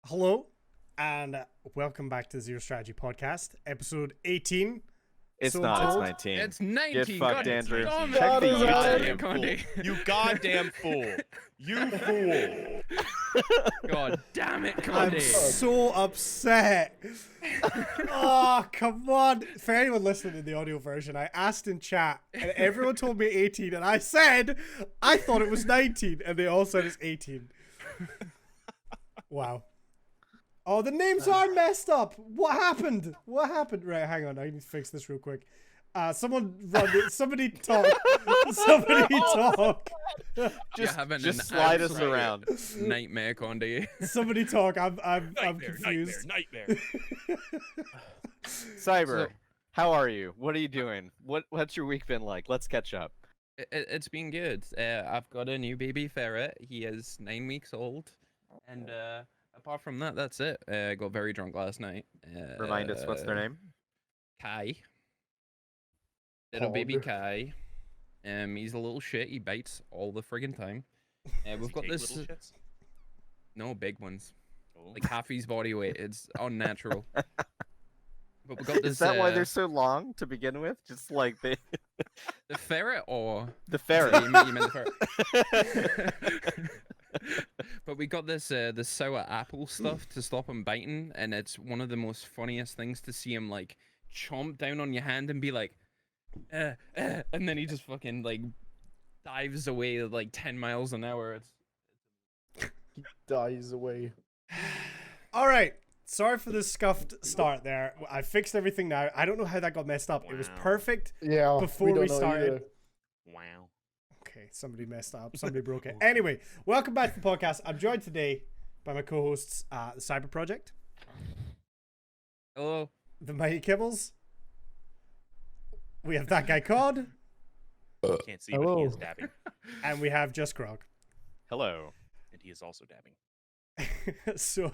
Hello, and welcome back to the Zero Strategy Podcast, episode 18. It's So not. It's told. 19. It's 19. Get fucked, God, Andrew. damn Check it. the God YouTube. damn, Condi. You goddamn fool. You fool. God damn it, I'm Condi. so upset. Oh, come on. For anyone listening in the audio version, I asked in chat, and everyone told me 18, and I said I thought it was 19, and they all said it's 18. Wow. Oh, the names are messed up. What happened? What happened? Right, hang on. I need to fix this real quick. Somebody talk. Somebody talk. Just slide us around. Nightmare, Condi. Somebody talk. I'm confused. Nightmare. Cyber, how are you? What are you doing? What's your week been like? Let's catch up. It's been good. I've got a new baby ferret. He is 9 weeks old, and apart from that, that's it. I got very drunk last night. Remind us, what's their name? Kai. Little baby Kai. He's a little shit. He bites all the friggin' time. We've got this. No, big ones. Oh. Like half his body weight. It's unnatural. But we got this. Is that why they're so long to begin with? Just like the ferret or the ferret. You meant the ferret. But we got this sour apple stuff to stop him biting, and it's one of the most funniest things to see him like chomp down on your hand and be like, and then he just fucking like dives away at like 10 miles an hour. It's Dies away. All right. Sorry for the scuffed start there. I fixed everything now. I don't know how that got messed up. It was Wow. perfect Yeah. before we started. Either. Wow. Okay, somebody messed up. Somebody broke it. Anyway, welcome back to the podcast. I'm joined today by my co-hosts, the Cyber Project, hello. the Mighty Kibbles. We have that guy Cod, Can't see, but he Hello. is dabbing. and we have Just Grog. Hello. And he is also dabbing. So,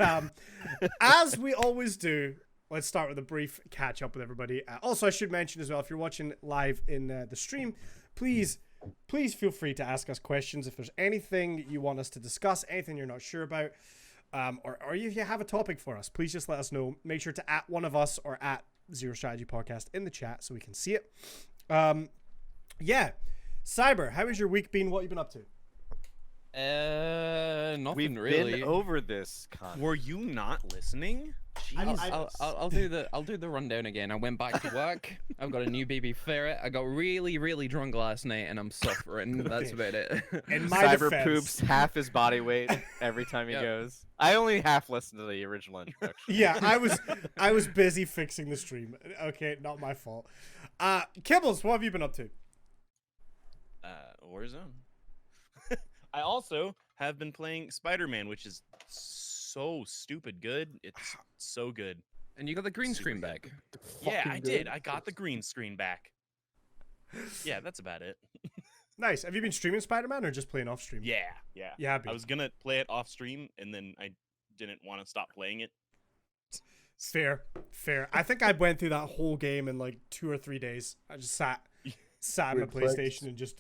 as we always do, let's start with a brief catch up with everybody. Also, I should mention as well, if you're watching live in the stream, please feel free to ask us questions if there's anything you want us to discuss, anything you're not sure about, or if you have a topic for us, please just let us know. Make sure to at one of us or at Zero Strategy Podcast in the chat so we can see it. Yeah, Cyber, how has your week been? What have you been up to? Nothing We've really. been over this. Con. Were you not listening? Jeez. I'll do the rundown again. I went back to work. I've got a new baby ferret. I got really drunk last night, and I'm suffering. That's about it. In my Cyber defense, poops half his body weight every time he Yep. goes. I only half listened to the original introduction. Yeah, I was busy fixing the stream. Okay, not my fault. Kibbles, what have you been up to? Warzone. I also have been playing Spider-Man, which is so stupid good. It's so good. And you got the green Super screen good. back. Yeah, Fucking I good. did. I got the green screen back. Yeah, that's about it. Nice. Have you been streaming Spider-Man or just playing off stream? Yeah. You have been. I was gonna play it off stream, and then I didn't want to stop playing it. Fair. I think I went through that whole game in like 2 or 3 days. I just sat on my Reflex. PlayStation and just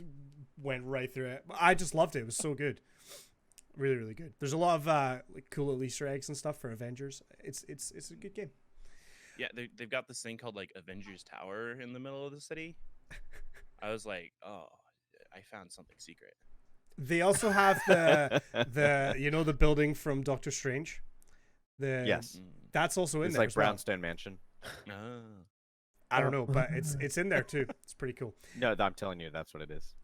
went right through it. I just loved it. It was so good. Really good. There's a lot of like cool little Easter eggs and stuff for Avengers. It's a good game. Yeah, they've got this thing called like Avengers Tower in the middle of the city. I was like, oh, I found something secret. They also have the the building from Doctor Strange. Yes. That's also in It's there. like as well. Brownstone Mansion. Oh. I don't know, but it's in there too. It's pretty cool. No, I'm telling you, that's what it is.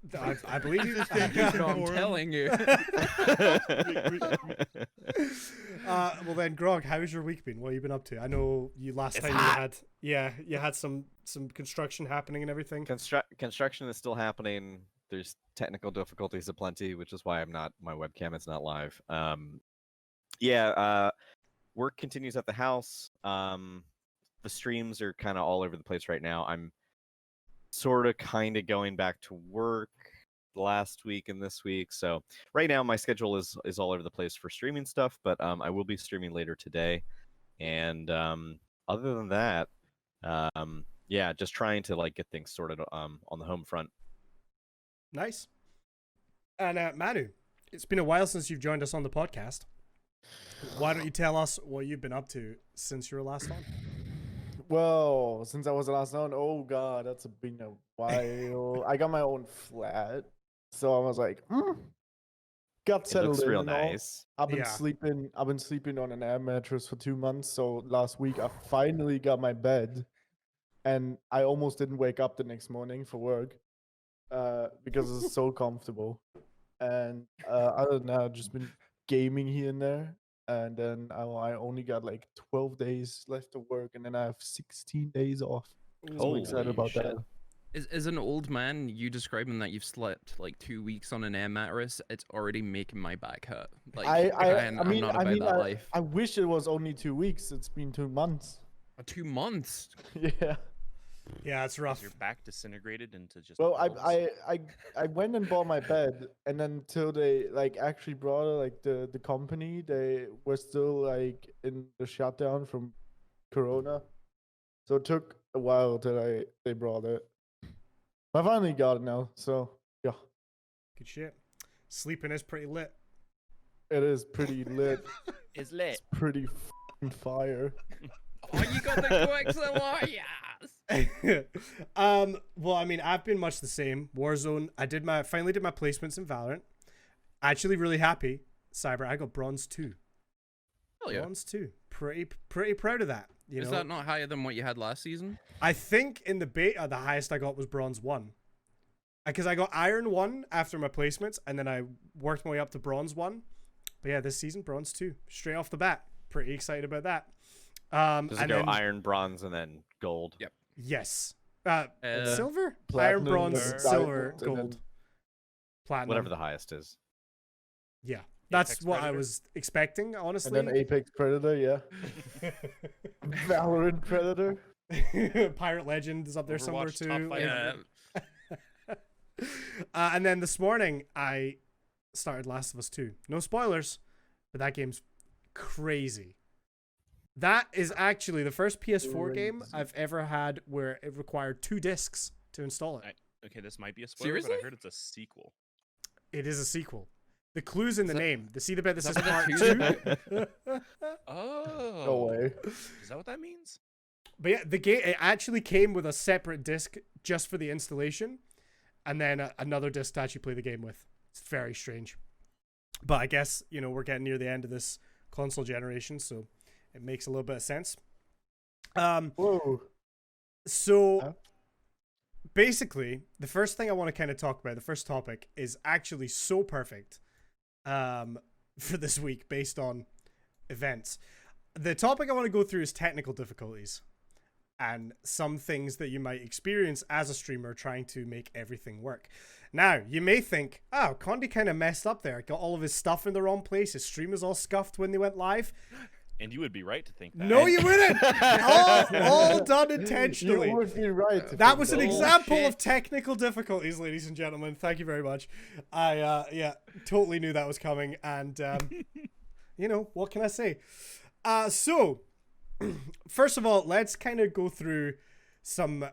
I believe you. I'm telling you. Well then, Grog, how's your week been? What have you been up to? I know you last It's time hot. you had some construction happening and everything. Construction is still happening. There's technical difficulties aplenty, which is why my webcam is not live. Work continues at the house. The streams are kind of all over the place right now. I'm sort of kind of going back to work last week and this week. So right now my schedule is all over the place for streaming stuff, but I will be streaming later today. And other than that, just trying to like get things sorted on the home front. Nice. And Manu, it's been a while since you've joined us on the podcast. Why don't you tell us what you've been up to since you were last on? Well, since I was the last on, oh god, that's been a while. I got my own flat, so I was like, got It settled looks in real and all. nice. I've been Yeah. sleeping on an air mattress for 2 months. So last week I finally got my bed, and I almost didn't wake up the next morning for work, because it's so comfortable. And other than that, I've just been gaming here and there. And then I only got like 12 days left of work, and then I have 16 days off. So I'm excited Holy about shit. that. Is an old man you describing that you've slept like 2 weeks on an air mattress? It's already making my back hurt. Like I'm not about that life. I wish it was only 2 weeks. It's been 2 months. 2 months. Yeah. Yeah, it's Is rough. your back disintegrated into just? Well, bones? I went and bought my bed, and then until they like actually brought it, like the company, they were still like in the shutdown from Corona, so it took a while till they brought it. I finally got it now, so yeah, Good shit. Sleeping is pretty lit. it is pretty lit. It's lit. It's pretty f***ing fire. Oh, you got the Quixel Warriors. Well, I mean, I've been much the same. Warzone. I finally did my placements in Valorant. Actually, really happy. Cyber, I got bronze 2. Hell yeah. Bronze 2. Pretty proud of that. You Is know, that not higher than what you had last season? I think in the beta, the highest I got was bronze 1. Because I got iron 1 after my placements, and then I worked my way up to bronze 1. But yeah, this season, bronze 2. Straight off the bat. Pretty excited about that. Does it and go then- iron, bronze, and then gold? Yep. Yes. Silver? Iron, Platinum, bronze, diamond, silver, and then- gold. Platinum. Whatever the highest is. Yeah. That's Apex what I Predator? was expecting, And honestly. then Apex Predator, yeah. Valorant Predator. Pirate Legend is up there somewhere Overwatch top too. 500. And then this morning I started Last of Us 2. No spoilers, but that game's crazy. That is actually the first PS4 game Crazy. I've ever had where it required 2 discs to install it. Okay, this might be a spoiler, but Seriously? I heard it's a sequel. It is a sequel. The clue's in the Is that- name. The see the bit that is says that part what 2. Oh. No way. Is that what that means? But yeah, the game it actually came with a separate disc just for the installation, and then another disc to actually play the game with. It's very strange, but I guess we're getting near the end of this console generation, so it makes a little bit of sense. Whoa. So Huh? basically, the first thing I want to kind of talk about, the first topic, is actually so perfect for this week based on events. The topic I want to go through is technical difficulties and some things that you might experience as a streamer trying to make everything work. Now, you may think, oh, Condi kind of messed up there. Got all of his stuff in the wrong place. His stream was all scuffed when they went live. And you would be right to think that. No, you wouldn't. all done intentionally. You would be right. to That think was an that. example of Bullshit. technical difficulties, ladies and gentlemen. Thank you very much. I totally knew that was coming, and what can I say? So first of all, let's kind of go through some,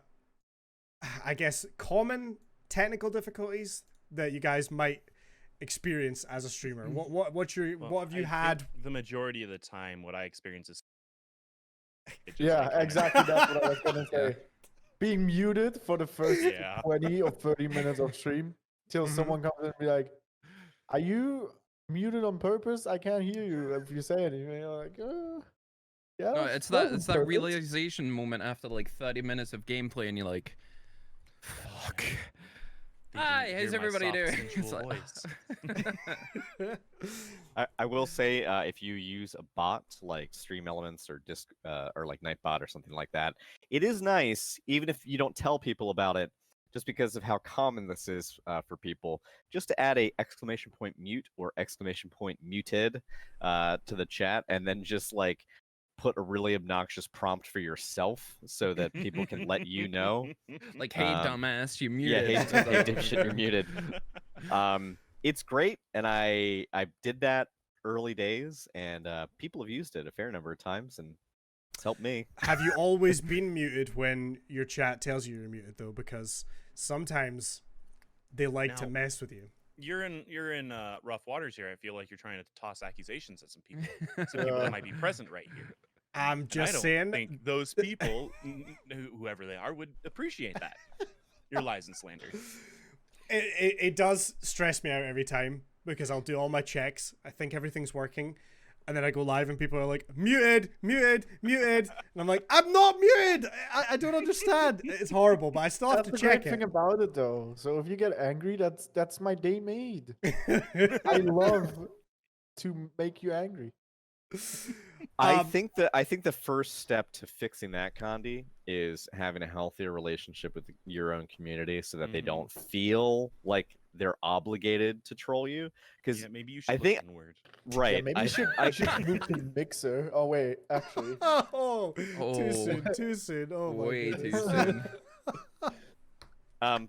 I guess, common technical difficulties that you guys might experience as a streamer. Well, What have you I had? think the majority of the time, what I experience is. it just, Yeah, like, kinda- exactly. That's what I was gonna say. Being muted for the first Yeah. 20 or 30 minutes of stream till Mhm. someone comes in and be like, "Are you muted on purpose? I can't hear you if you say anything." You're like, yeah. No, it's on that purpose." realization moment after like 30 minutes of gameplay, and you're like, fuck. They Hi, didn't how's hear my everybody soft, doing? sensual It's voice. I will say if you use a bot like Stream Elements or Disc or like Nightbot or something like that, it is nice, even if you don't tell people about it, just because of how common this is for people, just to add a exclamation point mute or exclamation point muted to the chat, and then just like put a really obnoxious prompt for yourself so that people can let you know. Like, hey, dumbass, you Yeah, muted. hey dipshit, you're muted. It's great, and I did that early days, and people have used it a fair number of times, and it's helped me. Have you always been muted when your chat tells you you're muted, though? Because sometimes they like to No. mess with you. you're in rough waters here. I feel like you're trying to toss accusations at some people that might be present right here. I'm And just I don't saying. think those people, whoever they are, would appreciate that. Your lies and slander. It does stress me out every time because I'll do all my checks. I think everything's working. And then I go live and people are like, muted, muted, muted. And I'm like, I'm not muted. I don't understand. It's horrible, but I still have That's to the check great thing it. about it, though. So if you get angry, that's my day made. I love to make you angry. I think the first step to fixing that, Condi, is having a healthier relationship with your own community so that they don't feel like they're obligated to troll you. Because Yeah, maybe you should I think listen word. right, Yeah, maybe I should move to Mixer. Oh wait, actually, Oh, too Oh. soon, too soon. Oh my Way too goodness. soon.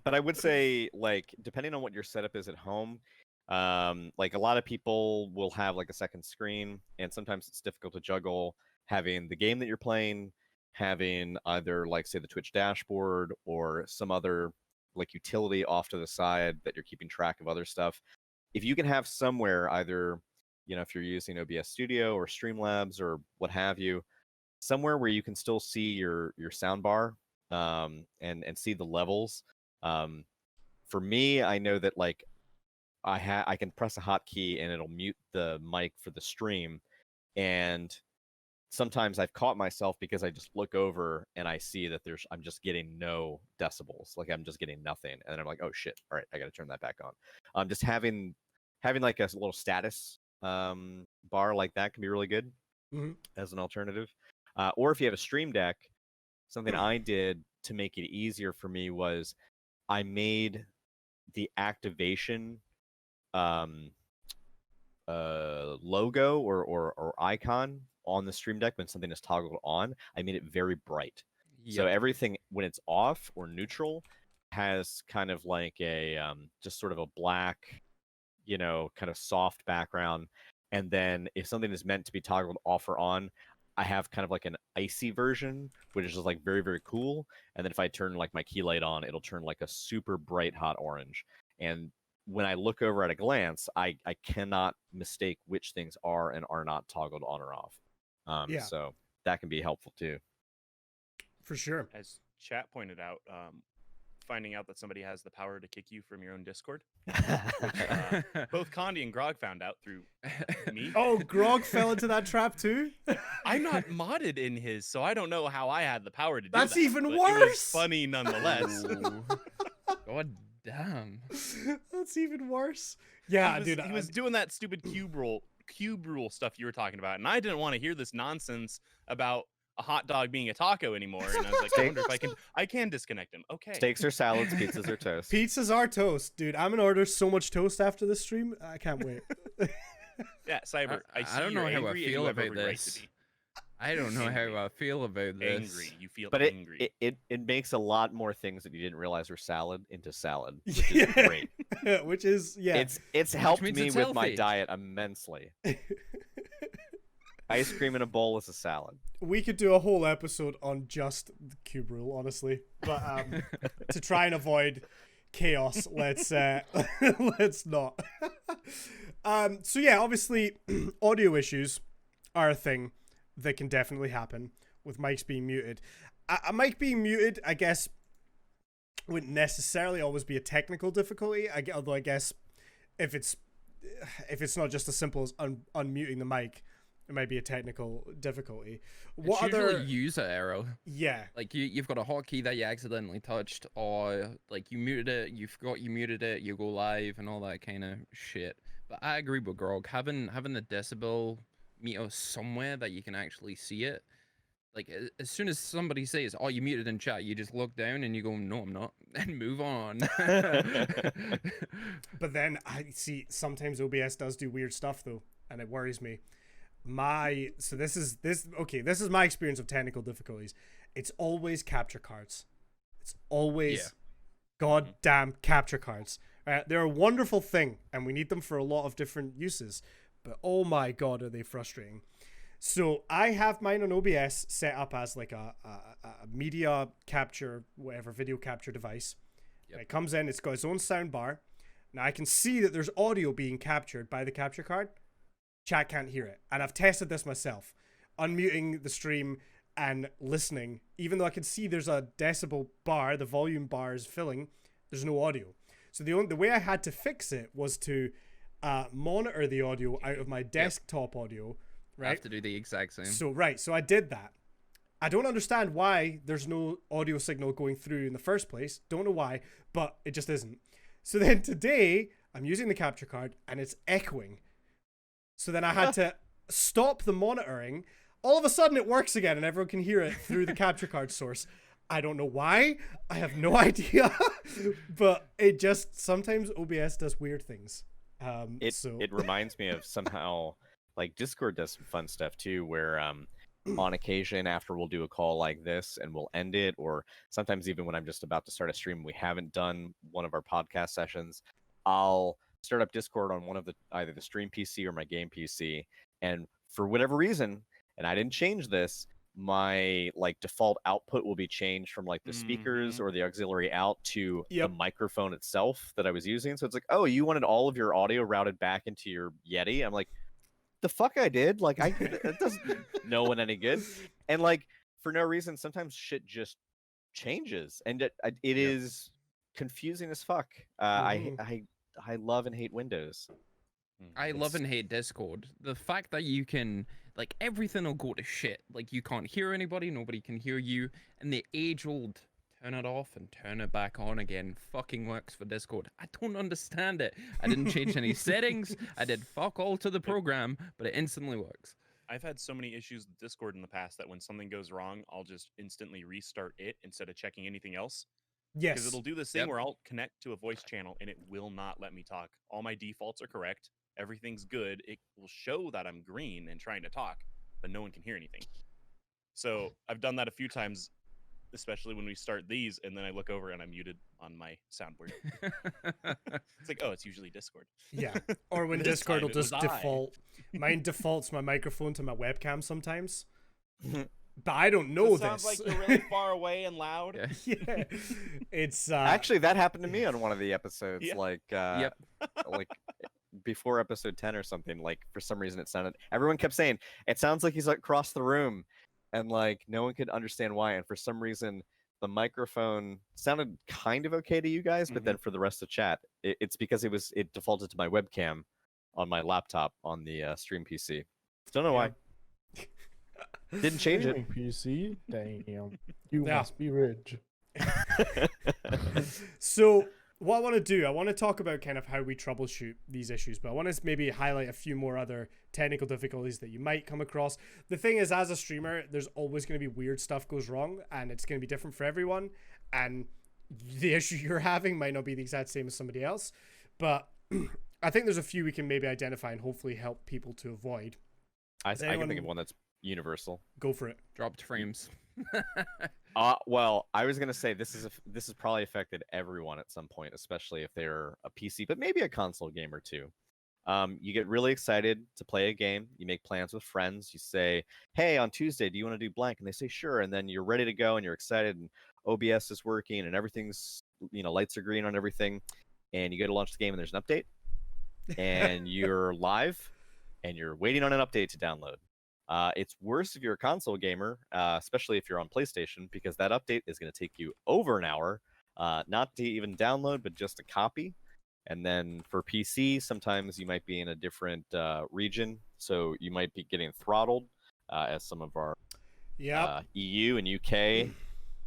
but I would say, like, depending on what your setup is at home, like a lot of people will have like a second screen, and sometimes it's difficult to juggle having the game that you're playing, having either like say the Twitch dashboard or some other like utility off to the side that you're keeping track of other stuff. If you can have somewhere, either, you know, if you're using OBS Studio or Streamlabs or what have you, somewhere where you can still see your sound bar, and see the levels. For me, I know that like I can press a hotkey and it'll mute the mic for the stream, and sometimes I've caught myself because I just look over and I see that I'm just getting no decibels, like I'm just getting nothing, and then I'm like, oh shit, all right, I got to turn that back on. Just having like a little status bar like that can be really good as an alternative. Or if you have a Stream Deck, something I did to make it easier for me was I made the activation logo or icon on the Stream Deck when something is toggled on. I made it very bright, so everything when it's off or neutral has kind of like a just sort of a black, you know, kind of soft background. And then if something is meant to be toggled off or on, I have kind of like an icy version, which is just like very, very cool. And then if I turn like my key light on, it'll turn like a super bright hot orange. And when I look over at a glance, I cannot mistake which things are and are not toggled on or off. Yeah. So that can be helpful too. For sure. As chat pointed out, finding out that somebody has the power to kick you from your own Discord. Both Condi and Grog found out through me. Oh, Grog fell into that trap too? I'm not modded in his, so I don't know how I had the power to do That's that. even but It worse! was funny nonetheless. Ooh. God damn. That's even worse. Yeah, dude. He was doing that stupid cube rule stuff you were talking about, and I didn't want to hear this nonsense about a hot dog being a taco anymore. And I was like, I wonder if I can disconnect him. Okay. Steaks or salads, pizzas or toast. Pizzas are toast, dude. I'm gonna order so much toast after this stream. I can't wait. Yeah, Cyber. I see don't know you're how I angry and feel you have about every right this. to be. I don't know Angry. how I feel about this. Angry. You feel But angry. it makes a lot more things that you didn't realize were salad into salad, which is great. Which is, yeah. It's helped means me it's with my healthy. diet immensely. Ice cream in a bowl is a salad. We could do a whole episode on just the cube rule, honestly. But to try and avoid chaos, let's let's not. So yeah, obviously audio issues are a thing that can definitely happen with mics being muted. A mic being muted, I guess, wouldn't necessarily always be a technical difficulty. Although I guess if it's not just as simple as unmuting the mic, it might be a technical difficulty. What It's other usually user error. Yeah. Like you've got a hotkey that you accidentally touched, or like you muted it, you forgot you muted it, you go live and all that kind of shit. But I agree with Grog. Having the decibel meter somewhere that you can actually see it. Like as soon as somebody says, "Oh, you muted in chat," you just look down and you go, "No, I'm not," and move on. But then I see sometimes OBS does do weird stuff though, and it worries me. This is my experience of technical difficulties. It's always capture cards. It's always goddamn capture cards. They're a wonderful thing, and we need them for a lot of different uses. But oh my god, are they frustrating! So I have mine on OBS set up as like a media capture, whatever, video capture device. Yep. It comes in, it's got its own sound bar. Now I can see that there's audio being captured by the capture card. Chat can't hear it. And I've tested this myself. Unmuting the stream and listening, even though I can see there's a decibel bar, the volume bar is filling, there's no audio. So the way I had to fix it was to monitor the audio out of my desktop audio, right? I have to do the exact same. So I did that. I don't understand why there's no audio signal going through in the first place. Don't know why, but it just isn't. So then today, I'm using the capture card and it's echoing. So then I had to stop the monitoring. All of a sudden it works again and everyone can hear it through the capture card source. I don't know why. I have no idea. But it just, sometimes OBS does weird things. It reminds me of somehow, like, Discord does some fun stuff too, where on occasion after we'll do a call like this and we'll end it, or sometimes even when I'm just about to start a stream, we haven't done one of our podcast sessions, I'll start up Discord on one of either the stream PC or my game PC, and for whatever reason, and I didn't change this, my like default output will be changed from like the speakers or the auxiliary out to the microphone itself that I was using. So it's like, oh, you wanted all of your audio routed back into your Yeti? I'm like, the fuck I did? Like, it doesn't no one any good. And like, for no reason, sometimes shit just changes, and it is confusing as fuck. I love and hate Windows. I love and hate Discord. The fact that you can, like, everything will go to shit. Like, you can't hear anybody, nobody can hear you, and the age-old turn it off and turn it back on again fucking works for Discord. I don't understand it. I didn't change any settings. I did fuck all to the program, but it instantly works. I've had so many issues with Discord in the past that when something goes wrong, I'll just instantly restart it instead of checking anything else. Yes. Because it'll do this thing where I'll connect to a voice channel and it will not let me talk. All my defaults are correct. Everything's good. It will show that I'm green and trying to talk, but no one can hear anything. So I've done that a few times, especially when we start these, and then I look over and I'm muted on my soundboard. It's like, oh, it's usually Discord. Yeah. Or when Discord will just default. Mine defaults my microphone to my webcam sometimes. But I don't know this. Sounds like you're really far away and loud. Yeah. It's actually, that happened to me on one of the episodes. Yeah. Like, like before episode 10 or something. Like, for some reason, everyone kept saying it sounds like he's like across the room, and like no one could understand why. And for some reason, the microphone sounded kind of okay to you guys, but then for the rest of chat, it's because it defaulted to my webcam on my laptop on the stream PC. Don't know why. Didn't change it. PC? Damn. You must be rich. So what I want to do, I want to talk about kind of how we troubleshoot these issues, but I want to maybe highlight a few more other technical difficulties that you might come across. The thing is, as a streamer, there's always going to be weird stuff goes wrong, and it's going to be different for everyone, and the issue you're having might not be the exact same as somebody else, but I think there's a few we can maybe identify and hopefully help people to avoid. I can think of one that's universal. Go for it. Dropped frames. Well, I was gonna say this has probably affected everyone at some point, especially if they're a PC, but maybe a console gamer too. You get really excited to play a game. You make plans with friends. You say, "Hey, on Tuesday, do you want to do blank?" And they say, "Sure." And then you're ready to go, and you're excited, and OBS is working, and everything's lights are green on everything, and you go to launch the game, and there's an update, and you're live, and you're waiting on an update to download. It's worse if you're a console gamer, especially if you're on PlayStation, because that update is going to take you over an hour, not to even download, but just a copy. And then for PC, sometimes you might be in a different region, so you might be getting throttled, as some of our EU and UK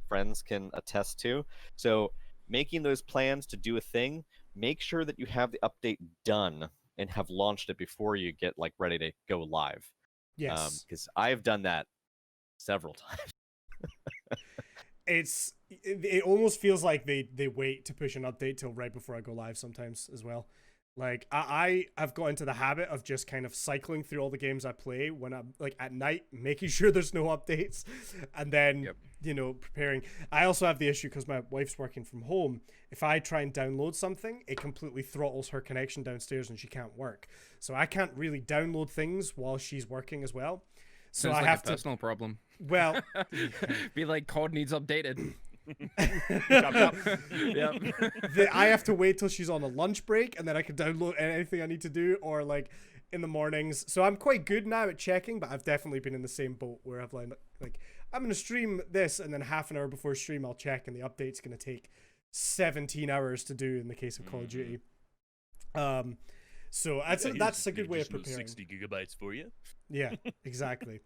friends can attest to. So making those plans to do a thing, make sure that you have the update done and have launched it before you get ready to go live. Yes, because I've done that several times. It almost feels like they wait to push an update till right before I go live sometimes as well. Like I've got into the habit of just kind of cycling through all the games I play when I'm at night, making sure there's no updates, and then preparing. I also have the issue because my wife's working from home. If I try and download something, it completely throttles her connection downstairs and she can't work. So I can't really download things while she's working as well. So Sounds I like have a personal problem. Well, be like, COD needs updated. Chop, chop. Yep. I have to wait till she's on a lunch break, and then I can download anything I need to do, or like in the mornings. So I'm quite good now at checking, but I've definitely been in the same boat where I've like I'm gonna stream this, and then half an hour before stream I'll check, and the update's gonna take 17 hours to do in the case of Call of Duty. So that's a good way of preparing. 60 gigabytes for you. Yeah, exactly.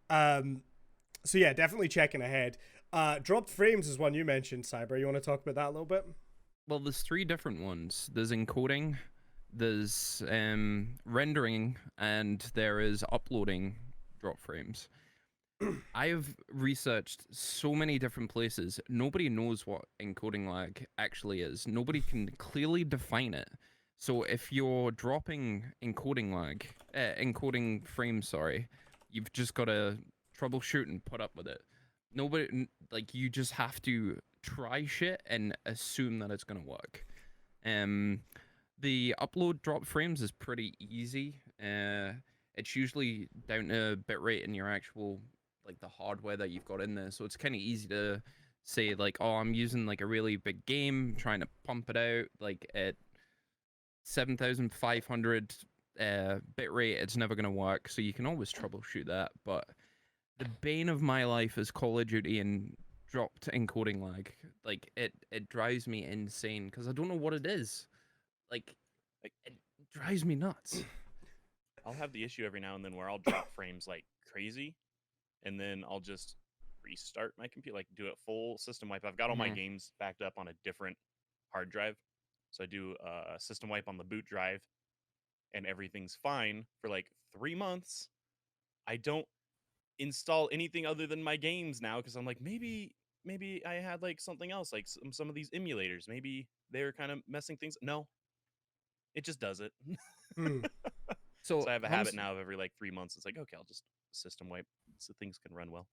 So yeah, definitely checking ahead. Dropped frames is one you mentioned, Cyber. You want to talk about that a little bit? Well, there's 3 different ones. There's encoding, there's rendering, and there is uploading drop frames. I have researched so many different places. Nobody knows what encoding lag actually is. Nobody can clearly define it. So if you're dropping encoding frames, sorry, you've just got to troubleshoot and put up with it. Nobody, like, you just have to try shit and assume that it's gonna work. The upload drop frames is pretty easy. It's usually down to bitrate in your actual, like, the hardware that you've got in there. So it's kind of easy to say, like, oh, I'm using like a really big game, trying to pump it out like at 7,500 bitrate. It's never gonna work. So you can always troubleshoot that. But the bane of my life is Call of Duty and dropped encoding lag. Like, it drives me insane because I don't know what it is. Like it drives me nuts. I'll have the issue every now and then where I'll drop frames like crazy, and then I'll just restart my computer, like do a full system wipe. I've got all my games backed up on a different hard drive, so I do a system wipe on the boot drive, and everything's fine for like 3 months. I don't install anything other than my games now because I'm like, maybe I had like something else, like some of these emulators, maybe they're kind of messing things. No, it just does it. So I have a habit now of every like 3 months. It's like, okay, I'll just system wipe so things can run well.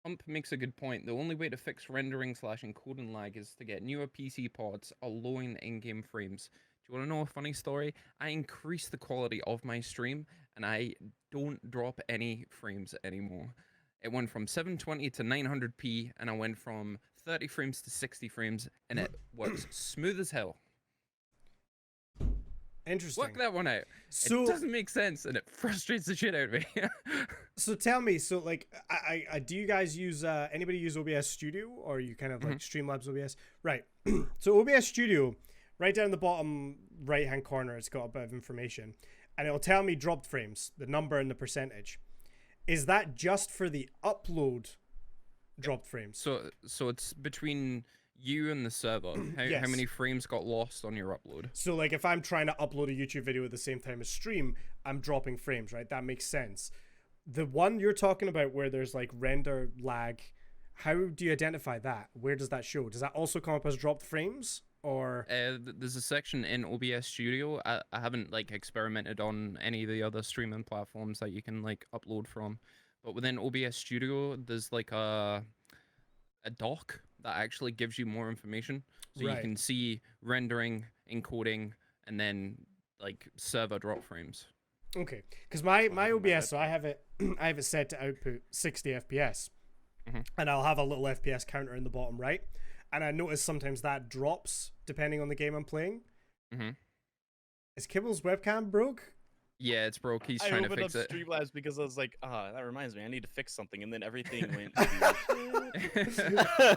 Hump makes a good point. The only way to fix rendering / encoding lag is to get newer PC ports allowing the in-game frames. Do you want to know a funny story? I increased the quality of my stream and I don't drop any frames anymore. It went from 720 to 900p and I went from 30 frames to 60 frames and it works smooth as hell. Interesting. Work that one out. So it doesn't make sense and it frustrates the shit out of me. So tell me, so like, I do you guys use anybody use OBS Studio, or you kind of like Streamlabs OBS? Right. So OBS Studio, right down the bottom right hand corner, it's got a bit of information, and it'll tell me dropped frames, the number and the percentage. Is that just for the upload dropped frames? So it's between you and the server. How many frames got lost on your upload? So like if I'm trying to upload a YouTube video at the same time as stream, I'm dropping frames, right? That makes sense. The one you're talking about where there's like render lag, how do you identify that? Where does that show? Does that also come up as dropped frames? Or there's a section in OBS Studio. I haven't like experimented on any of the other streaming platforms that you can like upload from, but within OBS Studio there's like a doc that actually gives you more information, so you can see rendering, encoding, and then like server drop frames. Okay, because my OBS, so I have it set to output 60 FPS, and I'll have a little FPS counter in the bottom right. And I notice sometimes that drops depending on the game I'm playing. Is Kibble's webcam broke? Yeah, it's broke. He's trying to fix it. I opened up Streamlabs because I was like, that reminds me, I need to fix something, and then everything went.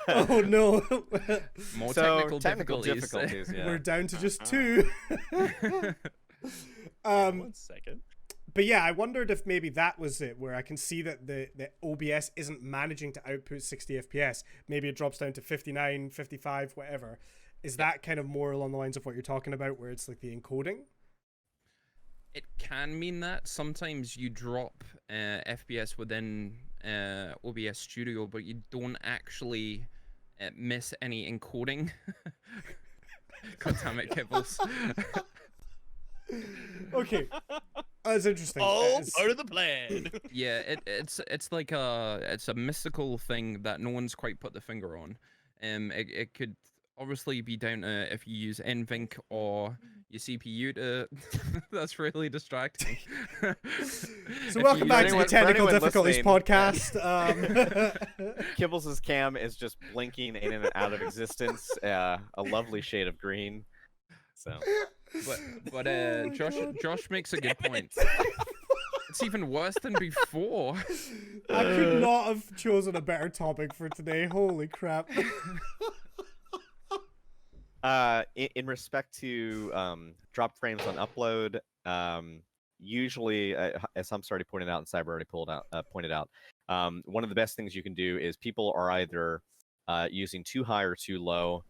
Oh no! More technical difficulties. Yeah. We're down to just 2. 1 second. But yeah, I wondered if maybe that was it, where I can see that the OBS isn't managing to output 60 FPS. Maybe it drops down to 59, 55, whatever. Is that kind of more along the lines of what you're talking about, where it's like the encoding? It can mean that. Sometimes you drop FPS within OBS Studio, but you don't actually miss any encoding. God damn it, Kibbles. Okay, that's interesting. Oh, part of the plan. Yeah, it's like it's a mystical thing that no one's quite put the finger on. It could obviously be down to if you use NVENC or your CPU to. That's really distracting. So welcome back to the anyone- for Technical anyone Difficulties listening, podcast. Kibbles' cam is just blinking in and out of existence, a lovely shade of green. So But Oh my Josh God. Josh makes a good point. It's even worse than before. I could not have chosen a better topic for today. Holy crap. in respect to drop frames on upload, usually, as Hump's already pointed out and Cyber already pointed out, one of the best things you can do is people are either using too high or too low,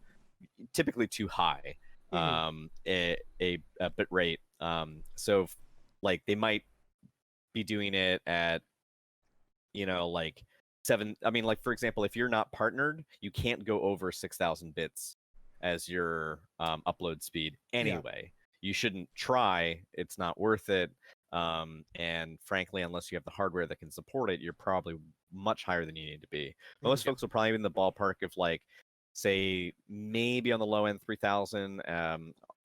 typically too high, a bit rate. So, like, they might be doing it at, like 7. I mean, like, for example, if you're not partnered, you can't go over 6,000 bits as your upload speed anyway. You shouldn't try. It's not worth it. And frankly, unless you have the hardware that can support it, you're probably much higher than you need to be. Most folks will probably be in the ballpark of, like, say, maybe on the low end 3,000,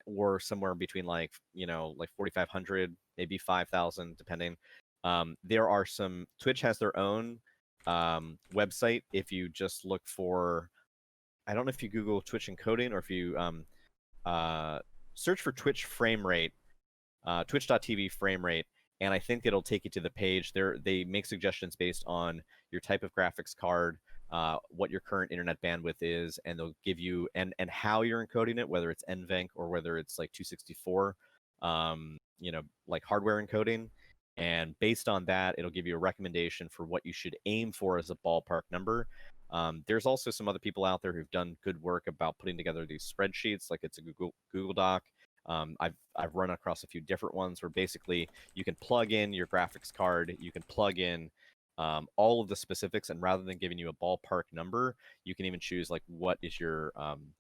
or somewhere between, like 4,500, maybe 5,000, depending. There are some. Twitch has their own website. If you just look for, I don't know if you Google Twitch encoding or if you search for Twitch frame rate, twitch.tv frame rate, and I think it'll take you to the page. They make suggestions based on your type of graphics card, what your current internet bandwidth is, and they'll give you and how you're encoding it, whether it's NVENC or whether it's like 264, like hardware encoding. And based on that, it'll give you a recommendation for what you should aim for as a ballpark number. There's also some other people out there who've done good work about putting together these spreadsheets, like it's a Google Doc. I've run across a few different ones where basically you can plug in your graphics card, you can plug in all of the specifics, and rather than giving you a ballpark number, you can even choose like what is your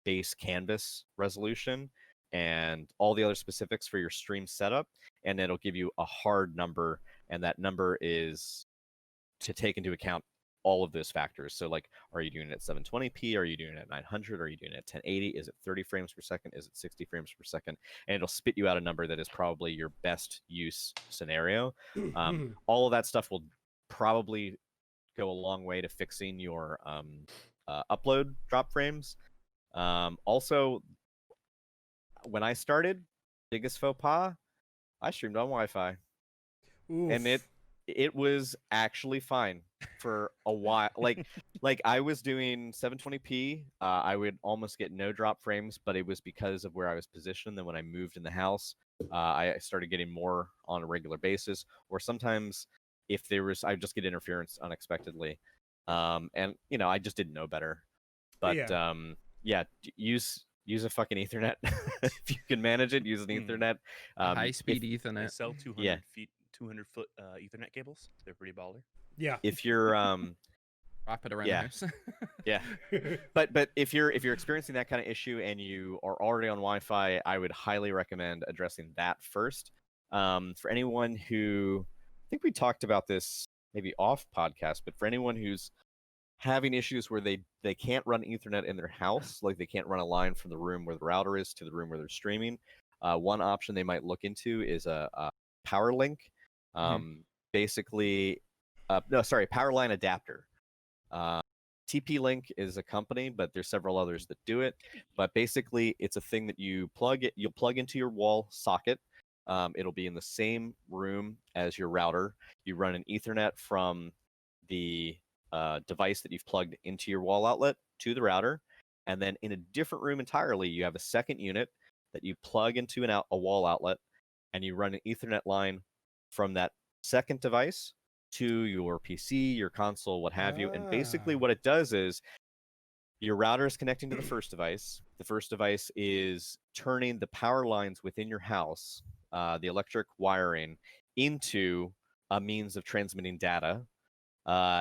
base canvas resolution and all the other specifics for your stream setup, and it'll give you a hard number, and that number is to take into account all of those factors. So, like, are you doing it at 720p? Are you doing it at 900? Are you doing it at 1080? Is it 30 frames per second? Is it 60 frames per second? And it'll spit you out a number that is probably your best use scenario. All of that stuff will probably go a long way to fixing your upload drop frames. Also, when I started, biggest faux pas, I streamed on Wi-Fi, and it was actually fine for a while. Like I was doing 720p. I would almost get no drop frames, but it was because of where I was positioned. Then when I moved in the house, I started getting more on a regular basis. Or sometimes, if there was, I'd just get interference unexpectedly, and I just didn't know better. But use a fucking Ethernet if you can manage it. Use an Ethernet. High-speed They Ethernet. sell 200 foot Ethernet cables. They're pretty baller. Yeah. If you're Wrap it around the house. yeah, but if you're experiencing that kind of issue and you are already on Wi-Fi, I would highly recommend addressing that first. For anyone who, I think we talked about this maybe off podcast, but for anyone who's having issues where they can't run Ethernet in their house, like they can't run a line from the room where the router is to the room where they're streaming, one option they might look into is a power link. Basically, power line adapter. TP-Link is a company, but there's several others that do it. But basically, it's a thing that you'll plug into your wall socket. It'll be in the same room as your router. You run an Ethernet from the device that you've plugged into your wall outlet to the router, and then in a different room entirely, you have a second unit that you plug into a wall outlet, and you run an Ethernet line from that second device to your PC, your console, what have you. And basically what it does is your router is connecting to the first device. The first device is turning the power lines within your house, the electric wiring, into a means of transmitting data.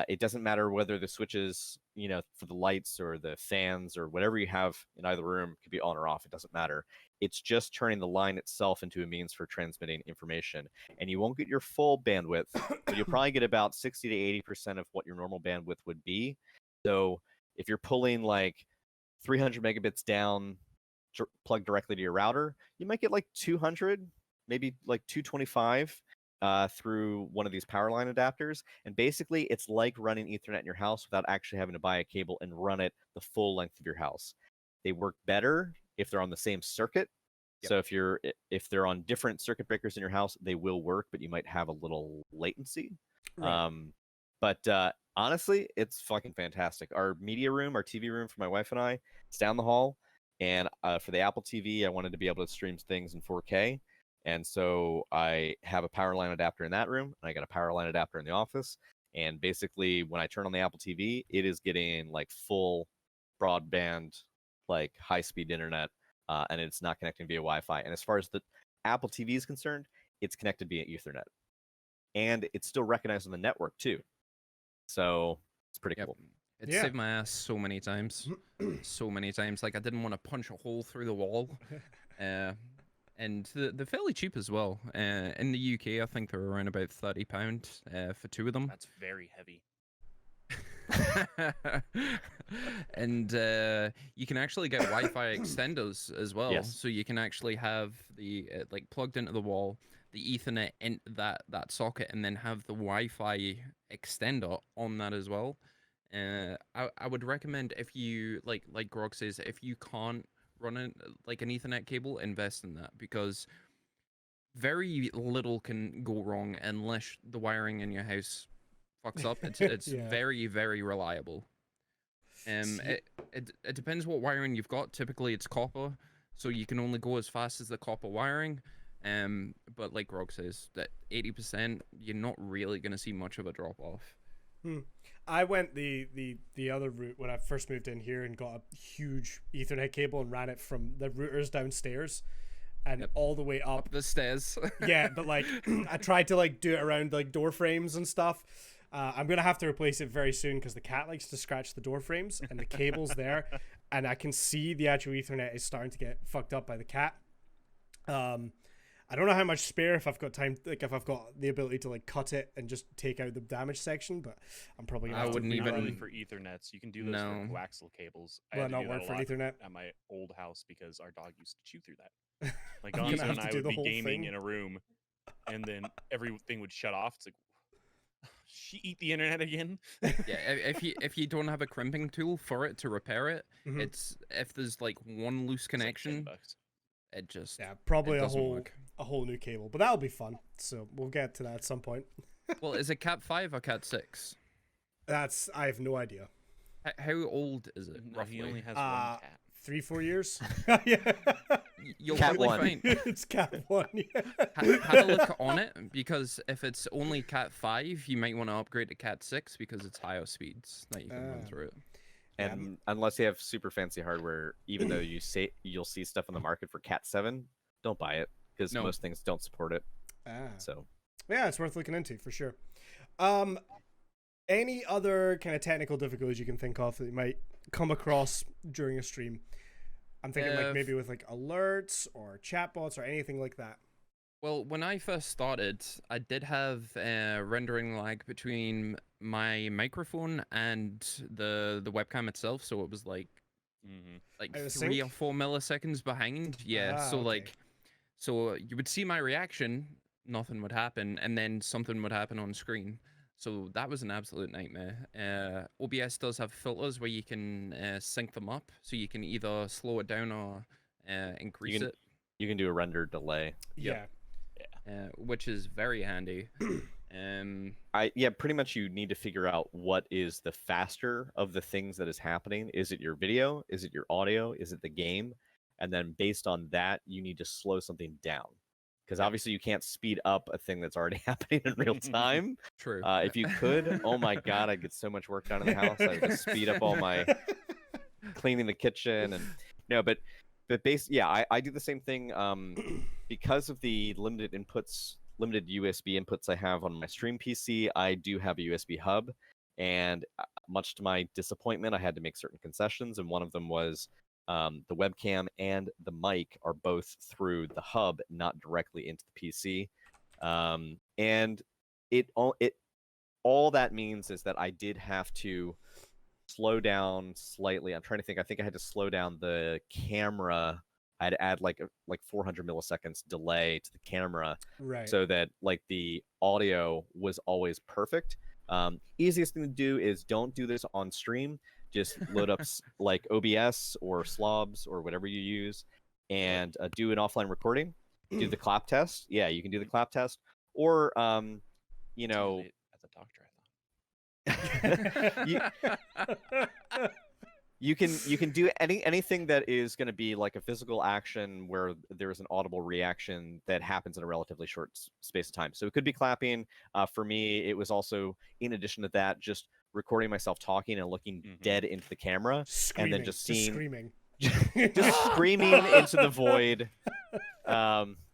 It doesn't matter whether the switches, for the lights or the fans or whatever you have in either room could be on or off. It doesn't matter. It's just turning the line itself into a means for transmitting information. And you won't get your full bandwidth, but you'll probably get about 60 to 80% of what your normal bandwidth would be. So if you're pulling like 300 megabits down plug directly to your router, you might get like 200, maybe like 225 through one of these power line adapters. And basically, it's like running Ethernet in your house without actually having to buy a cable and run it the full length of your house. They work better if they're on the same circuit. Yep. So if they're on different circuit breakers in your house, they will work, but you might have a little latency. Right. But honestly, it's fucking fantastic. Our media room, our TV room for my wife and I, it's down the hall. And for the Apple TV, I wanted to be able to stream things in 4K. And so I have a power line adapter in that room, and I got a power line adapter in the office. And basically, when I turn on the Apple TV, it is getting like full broadband, like high-speed internet, and it's not connecting via Wi-Fi. And as far as the Apple TV is concerned, it's connected via Ethernet, and it's still recognized on the network too. So it's pretty Yep. cool. It Yeah. saved my ass so many times. So many times. Like, I didn't want to punch a hole through the wall. And they're fairly cheap as well. In the UK, I think they're around about £30 for 2 of them. That's very heavy. And you can actually get Wi-Fi extenders as well. Yes. So you can actually have the like plugged into the wall, the Ethernet in that socket, and then have the Wi-Fi extender on that as well. I would recommend, if you like Grog says, if you can't run an Ethernet cable, invest in that, because very little can go wrong unless the wiring in your house fucks up. It's Yeah. very, very reliable. It depends what wiring you've got. Typically it's copper, so you can only go as fast as the copper wiring. But like Grog says, that 80%, you're not really gonna see much of a drop off. I went the other route when I first moved in here and got a huge Ethernet cable and ran it from the routers downstairs and all the way up. Up the stairs. Yeah, but like I tried to like do it around like door frames and stuff. I'm gonna have to replace it very soon because the cat likes to scratch the door frames and the cable's there, and I can see the actual Ethernet is starting to get fucked up by the cat. I don't know how much spare, if I've got time, like if I've got the ability to like cut it and just take out the damage section, but I'm probably gonna I have wouldn't to Not even- really for Ethernets. You can do those No. for coaxial cables. I Will had it to not do work that a for lot Ethernet? at my old house because our dog used to chew through that. Like I'm Gonzo gonna have and to I do would the be whole gaming thing. in a room, and then everything would shut off. It's like, she eat the internet again. Yeah, if you don't have a crimping tool for it to repair it, Mhm. it's if there's like one loose It's like connection, $10. it just Yeah, probably it a doesn't whole work. new cable, but that'll be fun. So we'll get to that at some point. Well, is it Cat 5 or Cat 6? I have no idea. How old is it No, roughly? he only has Uh, one cat. 3-4 years. Yeah. You'll Cat probably 1. find It's Cat 1. Yeah. have a look on it, because if it's only Cat 5, you might want to upgrade to Cat 6 because it's higher speeds that you can run Ah. through it. Yeah. And unless you have super fancy hardware, even though you'll see stuff on the market for Cat 7, don't buy it because No. most things don't support it. Ah. So Yeah, it's worth looking into for sure. Any other kind of technical difficulties you can think of that you might come across during a stream? I'm thinking like maybe with like alerts or chatbots or anything like that. Well, when I first started, I did have rendering lag between my microphone and the webcam itself, so it was like Mm-hmm. Out of 3 or sync? 4 milliseconds behind. Yeah, Ah, so okay. so you would see my reaction, nothing would happen, and then something would happen on screen. So that was an absolute nightmare. OBS does have filters where you can sync them up, so you can either slow it down or increase can- it, you can do a render delay. Yeah. which is very handy. Pretty much you need to figure out what is the faster of the things that is happening. Is it your video? Is it your audio? Is it the game? And then based on that, you need to slow something down. Because obviously you can't speed up a thing that's already happening in real time. True. If you could, oh my god, I'd get so much work done in the house. I would just speed up all my cleaning the kitchen and I do the same thing because of the limited USB inputs I have on my stream PC. I do have a USB hub, and much to my disappointment, I had to make certain concessions, and one of them was the webcam and the mic are both through the hub, not directly into the PC. And all that means is that I did have to slow down slightly. I'm trying to think. I think I had to slow down the camera I had to add like 400 milliseconds delay to the camera Right. so that like the audio was always perfect. Easiest thing to do is don't do this on stream. Just load up like OBS or Slobs or whatever you use, and do an offline recording. Do the clap test. Yeah, you can do the clap test, or you know, at the doctor, I thought. you can do anything that is going to be like a physical action where there's an audible reaction that happens in a relatively short space of time. So it could be clapping. For me, it was also, in addition to that, just recording myself talking and looking dead into the camera, Screaming, and then just seeing, screaming, just screaming into the void,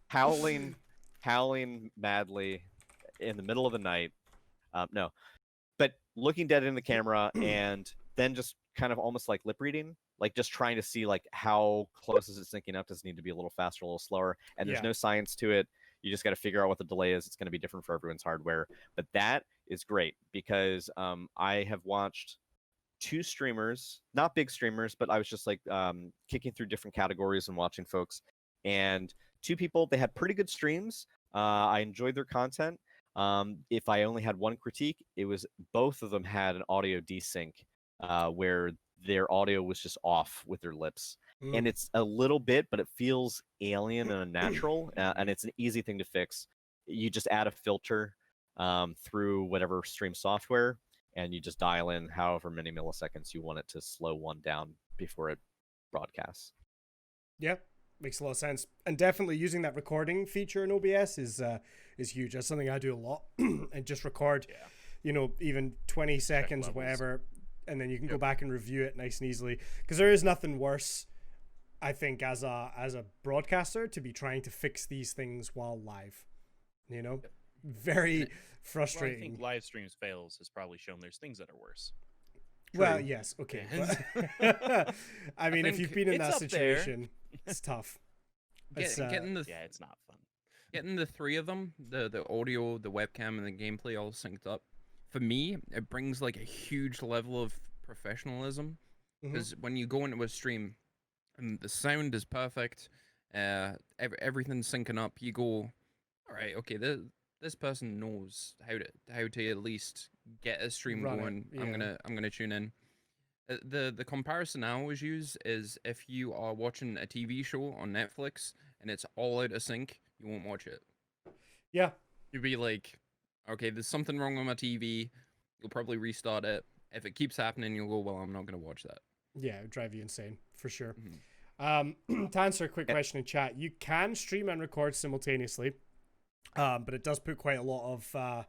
howling madly in the middle of the night. No, but looking dead in the camera and then just kind of almost like lip reading, like just trying to see like how close is it syncing up. Does it need to be a little faster, a little slower? And there's no science to it. You just got to figure out what the delay is. It's going to be different for everyone's hardware, but that is great because I have watched 2 streamers, not big streamers, but I was just like kicking through different categories and watching folks, and 2 people, they had pretty good streams. I enjoyed their content. If I only had one critique, it was both of them had an audio desync where their audio was just off with their lips. And it's a little bit, but it feels alien and unnatural, and it's an easy thing to fix. You just add a filter through whatever stream software, and you just dial in however many milliseconds you want it to slow one down before it broadcasts. Yeah, makes a lot of sense. And definitely using that recording feature in OBS is huge. That's something I do a lot, and just record, you know, even 20 seconds, whatever, and then you can go back and review it nice and easily. Because there is nothing worse, I think, as a broadcaster, to be trying to fix these things while live. You know, very frustrating. Well, I think live streams fails has probably shown there's things that are worse. Well, yes, okay. But, I mean, if you've been in that situation, it's tough. Getting the it's not fun. Getting the 3 of them, the audio, the webcam, and the gameplay all synced up, for me, it brings like a huge level of professionalism. Because when you go into a stream and the sound is perfect, everything's syncing up, you go, all right, okay, this person knows how to at least get a stream going. I'm gonna tune in. The comparison I always use is if you are watching a TV show on Netflix and it's all out of sync, you won't watch it. Yeah. You'd be like, okay, there's something wrong with my TV. You'll probably restart it. If it keeps happening, you'll go, well, I'm not going to watch that. Yeah, it would drive you insane, for sure. To answer a quick question in chat, you can stream and record simultaneously, but it does put quite a lot of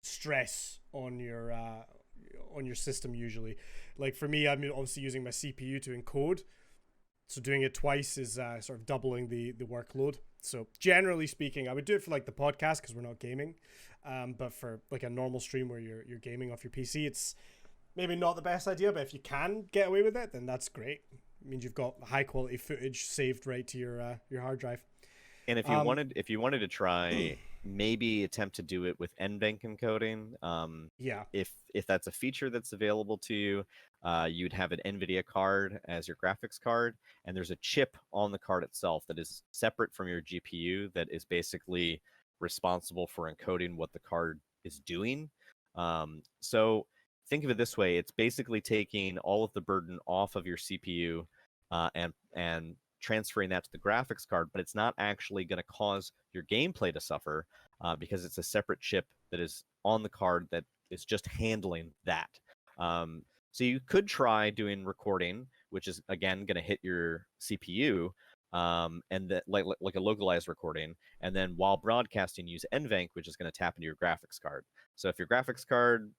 stress on your system usually. Like for me, I'm obviously using my CPU to encode, so doing it twice is sort of doubling the workload. So generally speaking, I would do it for like the podcast because we're not gaming, but for like a normal stream where you're gaming off your PC, it's maybe not the best idea. But if you can get away with it, then that's great. It means you've got high quality footage saved right to your hard drive. And if you wanted to try, maybe attempt to do it with NVENC encoding. If that's a feature that's available to you, you'd have an NVIDIA card as your graphics card, and there's a chip on the card itself that is separate from your GPU that is basically responsible for encoding what the card is doing. So think of it this way: it's basically taking all of the burden off of your CPU and transferring that to the graphics card, but it's not actually going to cause your gameplay to suffer because it's a separate chip that is on the card that is just handling that. So you could try doing recording, which is again going to hit your CPU, and that like a localized recording, and then while broadcasting use NVENC, which is going to tap into your graphics card. So if your graphics card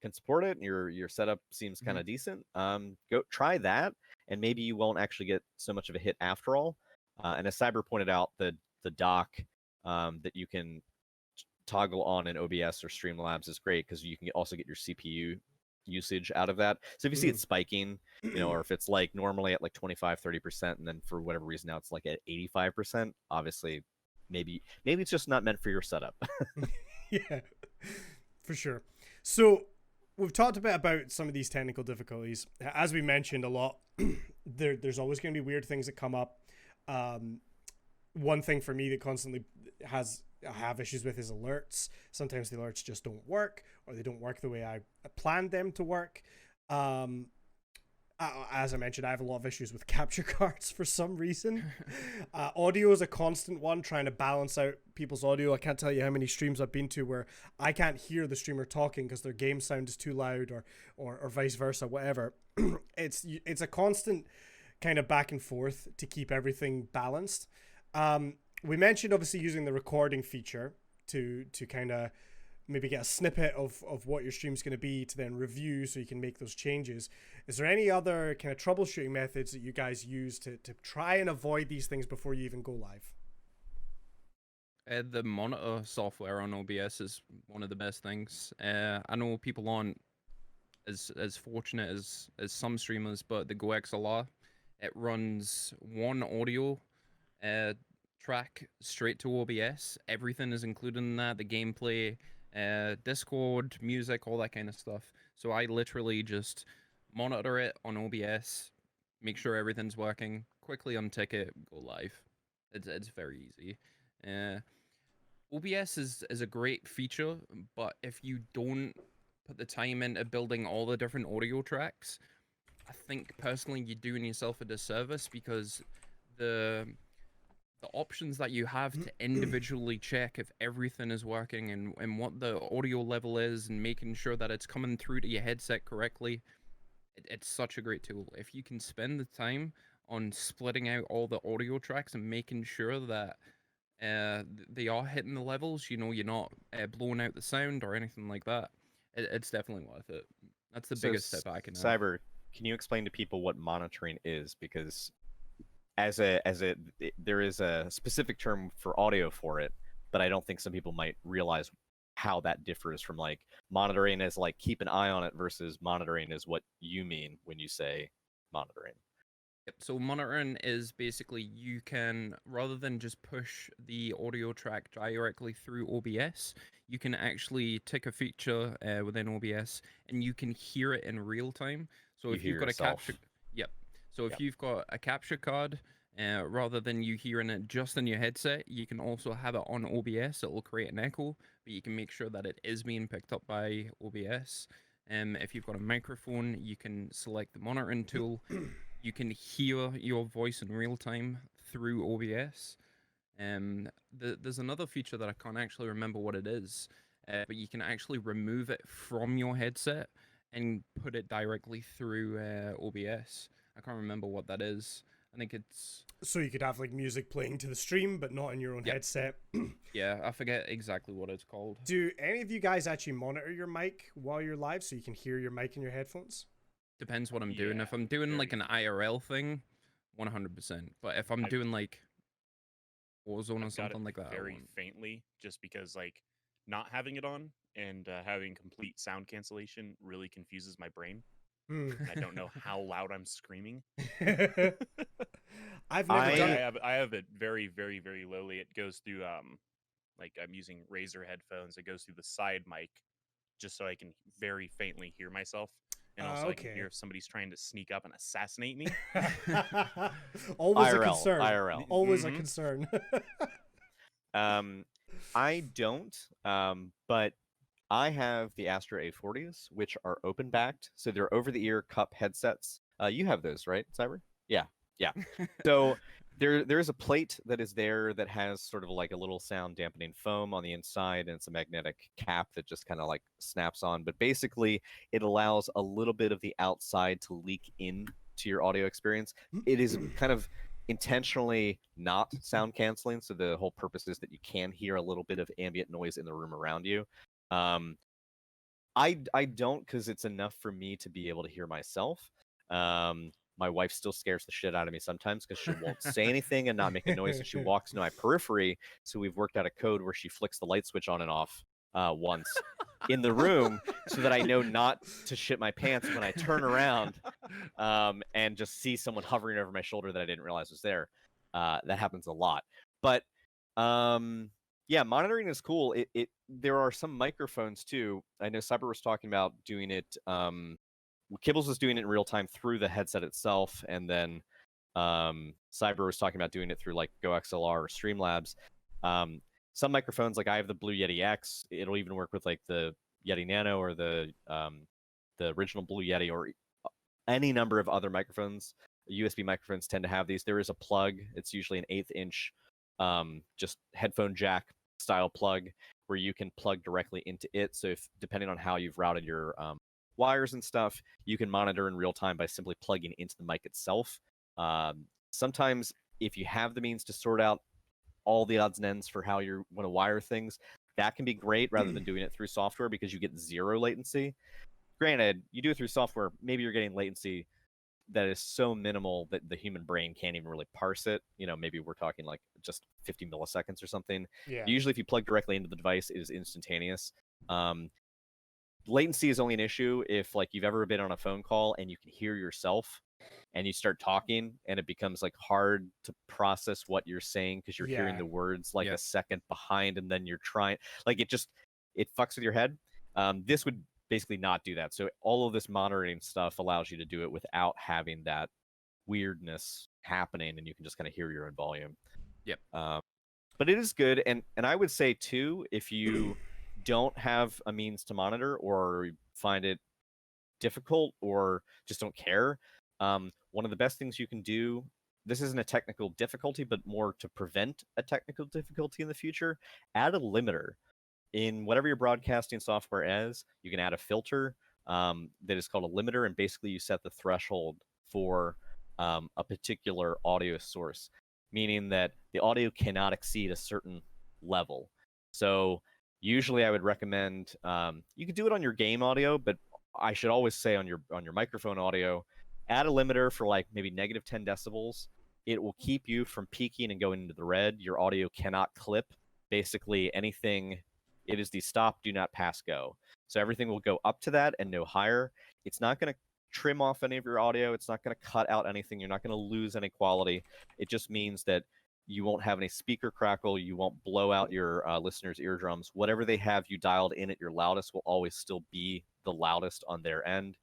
can support it and your setup seems kind of decent, go try that, and maybe you won't actually get so much of a hit after all. And as Cyber pointed out, the dock that you can toggle on in OBS or Streamlabs is great because you can also get your CPU usage out of that. So if you see it spiking, or if it's like normally at like 25-30%, and then for whatever reason now it's like at 85%, obviously maybe it's just not meant for your setup. Yeah, for sure. So we've talked a bit about some of these technical difficulties. As we mentioned a lot, there's always going to be weird things that come up. One thing for me that constantly have issues with is alerts. Sometimes the alerts just don't work, or they don't work the way I planned them to work. As I mentioned, I have a lot of issues with capture cards for some reason. Audio is a constant one, trying to balance out people's audio. I can't tell you how many streams I've been to where I can't hear the streamer talking because their game sound is too loud, or vice versa, whatever. It's a constant kind of back and forth to keep everything balanced. We mentioned obviously using the recording feature to kind of maybe get a snippet of what your stream's going to be to then review so you can make those changes. Is there any other kind of troubleshooting methods that you guys use to try and avoid these things before you even go live? The monitor software on OBS is one of the best things. I know people aren't as fortunate as some streamers, but the Go XLR, it runs one audio track straight to OBS. Everything is included in that, the gameplay, Discord, music, all that kind of stuff. So I literally just monitor it on OBS, make sure everything's working, quickly untick it, go live. It's very easy. OBS is a great feature, but if you don't put the time into building all the different audio tracks, I think personally you're doing yourself a disservice, because the options that you have to individually check if everything is working and what the audio level is and making sure that it's coming through to your headset correctly, it's such a great tool. If you can spend the time on splitting out all the audio tracks and making sure that they are hitting the levels, you're not blowing out the sound or anything like that, it's definitely worth it. That's the biggest step I can have. Cyber, can you explain to people what monitoring is? Because there is a specific term for audio for it, but I don't think some people might realize how that differs from like monitoring as like keep an eye on it versus monitoring is what you mean when you say monitoring. Yep, so monitoring is basically you can, rather than just push the audio track directly through OBS, you can actually tick a feature within OBS and you can hear it in real time. So if you've got a capture, so if you've got a capture card, rather than you hearing it just in your headset, you can also have it on OBS. It will create an echo, but you can make sure that it is being picked up by OBS. If you've got a microphone, you can select the monitoring tool. You can hear your voice in real time through OBS. There's another feature that I can't actually remember what it is, but you can actually remove it from your headset and put it directly through OBS. I can't remember what that is. I think it's... So you could have like music playing to the stream, but not in your own headset. Yeah, I forget exactly what it's called. Do any of you guys actually monitor your mic while you're live so you can hear your mic in your headphones? Depends what I'm doing. If I'm doing like an IRL thing, 100%. But if I'm doing like Warzone or something like that, very faintly, just because like not having it on and having complete sound cancellation really confuses my brain. I don't know how loud I'm screaming. I've never done it. I have it very, very, very lowly. It goes through like I'm using Razer headphones. It goes through the side mic, just so I can very faintly hear myself, and also I can hear if somebody's trying to sneak up and assassinate me. Always IRL, a concern. IRL. Always a concern. I don't, but I have the Astra A40s, which are open-backed, so they're over-the-ear cup headsets. You have those, right, Cyber? Yeah. So there's a plate that is there that has sort of like a little sound dampening foam on the inside, and it's a magnetic cap that just kind of like snaps on. But basically, it allows a little bit of the outside to leak in to your audio experience. It is kind of intentionally not sound canceling, so the whole purpose is that you can hear a little bit of ambient noise in the room around you. I don't, because it's enough for me to be able to hear myself. My wife still scares the shit out of me sometimes because she won't say anything and not make a noise, and she walks into my periphery. So we've worked out a code where she flicks the light switch on and off once in the room, so that I know not to shit my pants when I turn around and just see someone hovering over my shoulder that I didn't realize was there. That happens a lot. But yeah, monitoring is cool. There are some microphones too. I know Cyber was talking about doing it. Kibbles was doing it in real time through the headset itself, and then Cyber was talking about doing it through like GoXLR or Streamlabs. Some microphones, like I have the Blue Yeti X, it'll even work with like the Yeti Nano or the original Blue Yeti or any number of other microphones. USB microphones tend to have these. There is a plug. It's usually an 1/8 inch, just headphone jack style plug where you can plug directly into it. So if depending on how you've routed your wires and stuff, you can monitor in real time by simply plugging into the mic itself. Sometimes if you have the means to sort out all the odds and ends for how you want to wire things, that can be great rather than doing it through software because you get 0 latency. Granted, you do it through software, maybe you're getting latency that is so minimal that the human brain can't even really parse it. Maybe we're talking like just 50 milliseconds or something. Yeah. Usually if you plug directly into the device, it is instantaneous. Latency is only an issue if like you've ever been on a phone call and you can hear yourself and you start talking and it becomes like hard to process what you're saying because you're hearing the words like a second behind, and then you're trying, like it fucks with your head. This would basically not do that. So all of this monitoring stuff allows you to do it without having that weirdness happening, and you can just kind of hear your own volume. Yep. But it is good, and I would say too, if you don't have a means to monitor or find it difficult or just don't care, one of the best things you can do, this isn't a technical difficulty, but more to prevent a technical difficulty in the future, add a limiter. In whatever your broadcasting software is, you can add a filter that is called a limiter, and basically you set the threshold for a particular audio source, meaning that the audio cannot exceed a certain level. So usually I would recommend, you could do it on your game audio, but I should always say on your microphone audio, add a limiter for like maybe -10 decibels. It will keep you from peaking and going into the red. Your audio cannot clip. Basically anything, it is the stop, do not pass, go. So everything will go up to that and no higher. It's not going to trim off any of your audio. It's not going to cut out anything. You're not going to lose any quality. It just means that you won't have any speaker crackle. You won't blow out your listeners' eardrums. Whatever they have you dialed in at your loudest will always still be the loudest on their end.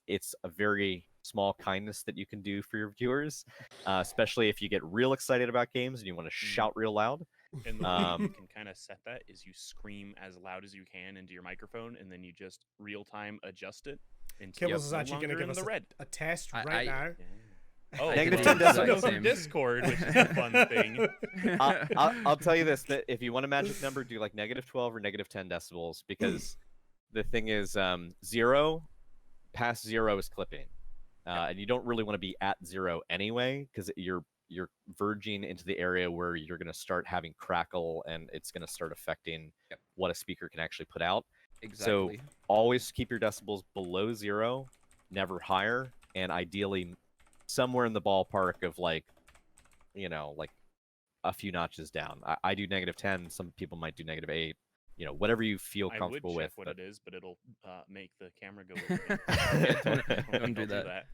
It's a very small kindness that you can do for your viewers, especially if you get real excited about games and you want to shout real loud. And the way you can kind of set that is you scream as loud as you can into your microphone, and then you just real time adjust it. Kibbles is actually going to give us a test right now. Yeah. Oh, -10 decibels from Discord, which is a fun thing. I'll tell you this: that if you want a magic number, do like -12 or -10 decibels, because the thing is, 0 past 0 is clipping, and you don't really want to be at 0 anyway, because you're verging into the area where you're going to start having crackle, and it's going to start affecting what a speaker can actually put out. Exactly. So always keep your decibels below 0, never higher, and ideally somewhere in the ballpark of like a few notches down. I do -10. Some people might do -8. Whatever you feel comfortable I would check with. what it is, but it'll make the camera go. Don't do that.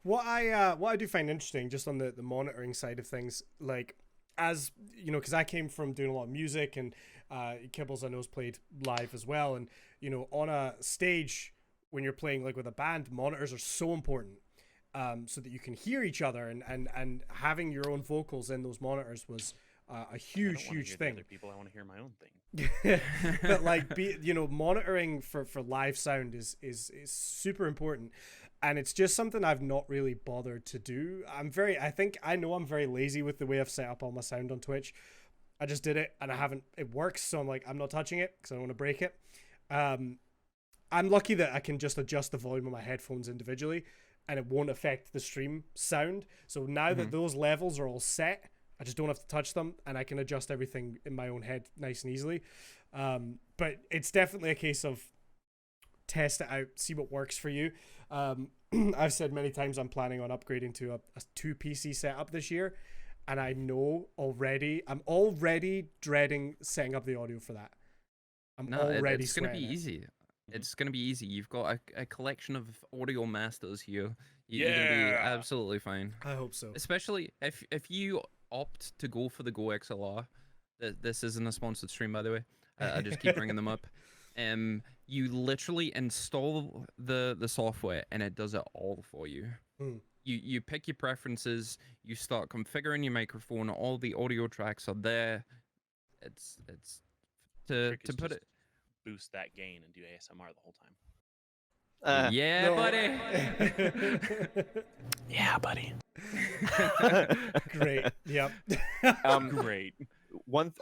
What I do find interesting, just on the monitoring side of things, like, as you know, because I came from doing a lot of music, and Kibbles I know has played live as well, and on a stage when you're playing like with a band, monitors are so important, so that you can hear each other, and having your own vocals in those monitors was a huge thing. Other people, I want to hear my own thing. But like, monitoring for live sound is super important. And it's just something I've not really bothered to do. I know I'm very lazy with the way I've set up all my sound on Twitch. I just did it, and it works. So I'm like, I'm not touching it because I don't want to break it. I'm lucky that I can just adjust the volume of my headphones individually, and it won't affect the stream sound. So now that those levels are all set, I just don't have to touch them, and I can adjust everything in my own head nice and easily. But it's definitely a case of test it out, see what works for you. I've said many times I'm planning on upgrading to a 2 PC setup this year, and I know I'm already dreading setting up the audio for that. It's going to be easy. It's going to be easy. You've got a collection of audio masters here. You're going to be absolutely fine. I hope so. Especially if you opt to go for the Go XLR. This isn't a sponsored stream, by the way. I just keep bringing them up. You literally install the software, and it does it all for you. You pick your preferences, you start configuring your microphone, all the audio tracks are there. It's to Trick is put just it. boost that gain and do ASMR the whole time. Yeah, No. buddy. Yeah, buddy. Great. Yep. Great.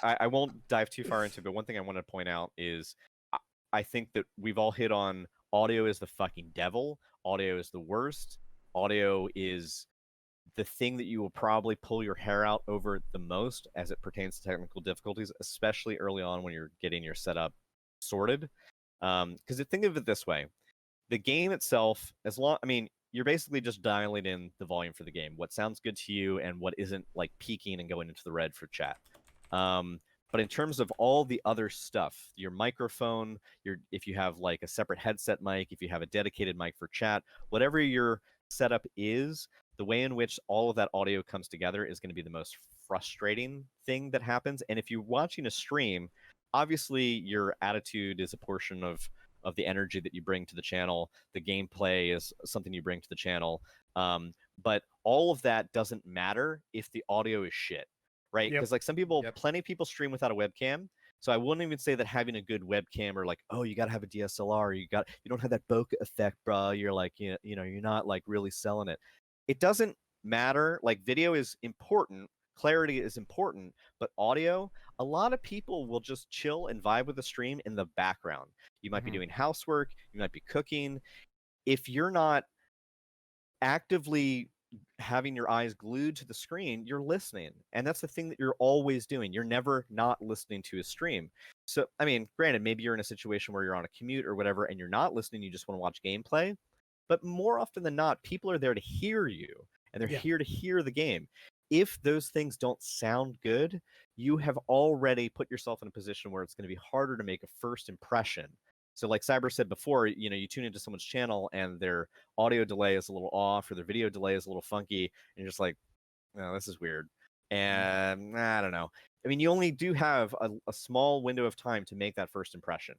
I won't dive too far into, but one thing I want to point out is I, I think that we've all hit on audio is the fucking devil. Audio is the worst. Audio is the thing that you will probably pull your hair out over the most as it pertains to technical difficulties, especially early on when you're getting your setup sorted. Because think of it this way: the game itself, I mean, you're basically just dialing in the volume for the game, what sounds good to you and what isn't like peaking and going into the red for chat. But in terms of all the other stuff, your microphone, if you have like a separate headset mic, if you have a dedicated mic for chat, whatever your setup is, the way in which all of that audio comes together is going to be the most frustrating thing that happens. And if you're watching a stream, obviously your attitude is a portion of the energy that you bring to the channel. The gameplay is something you bring to the channel. But all of that doesn't matter if the audio is shit, right? Yep. Because like Yep. plenty of people stream without a webcam. So I wouldn't even say that having a good webcam or like, oh, you got to have a DSLR, you don't have that bokeh effect, bro. You're like, you're not like really selling it. It doesn't matter. Like video is important, clarity is important, but audio, a lot of people will just chill and vibe with the stream in the background. You might be doing housework, you might be cooking. If you're not actively having your eyes glued to the screen, you're listening. And that's the thing that you're always doing. You're never not listening to a stream. So, I mean, granted, maybe you're in a situation where you're on a commute or whatever and you're not listening, you just want to watch gameplay. But more often than not, people are there to hear you and they're here to hear the game. If those things don't sound good, you have already put yourself in a position where it's going to be harder to make a first impression. So like Cyber said before, you tune into someone's channel and their audio delay is a little off or their video delay is a little funky, and you're just like, no, this is weird. And I don't know. I mean, you only do have a small window of time to make that first impression,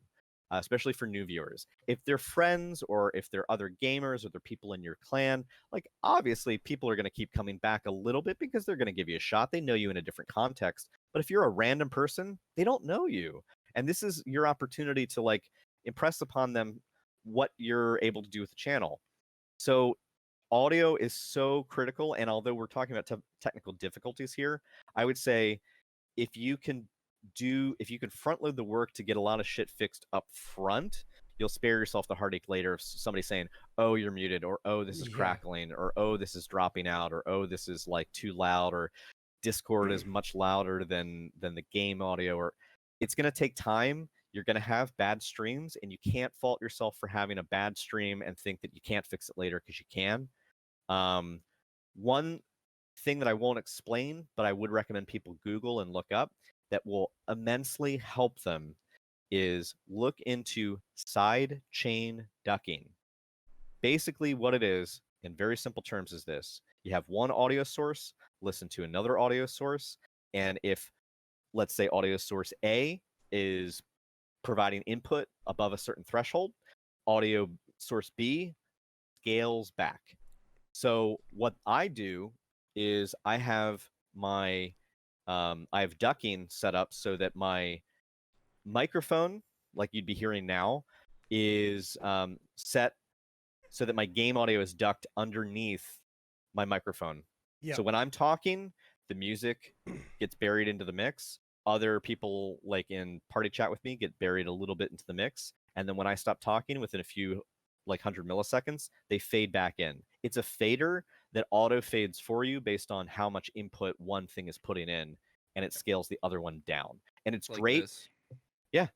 especially for new viewers. If they're friends or if they're other gamers or they're people in your clan, like obviously people are going to keep coming back a little bit because they're going to give you a shot. They know you in a different context. But if you're a random person, they don't know you. And this is your opportunity to like impress upon them what you're able to do with the channel. So audio is so critical. And although we're talking about technical difficulties here, I would say if you can front load the work to get a lot of shit fixed up front, you'll spare yourself the heartache later of somebody saying, oh, you're muted, or oh, this is crackling, or oh, this is dropping out, or oh, this is like too loud, or Discord is much louder than the game audio. Or it's going to take time. You're going to have bad streams, and you can't fault yourself for having a bad stream and think that you can't fix it later, because you can. One thing that I won't explain, but I would recommend people Google and look up that will immensely help them is look into side chain ducking. Basically what it is, in very simple terms, is this. You have one audio source, listen to another audio source, and if, let's say, audio source A is providing input above a certain threshold, audio source B scales back. So what I do is I have ducking set up so that my microphone, like you'd be hearing now, is set so that my game audio is ducked underneath my microphone. Yeah. So when I'm talking, the music gets buried into the mix. Other people, like in party chat with me, get buried a little bit into the mix. And then when I stop talking, within a few, like 100 milliseconds, they fade back in. It's a fader that auto fades for you based on how much input one thing is putting in, and it scales the other one down. And it's Like great. this. Yeah,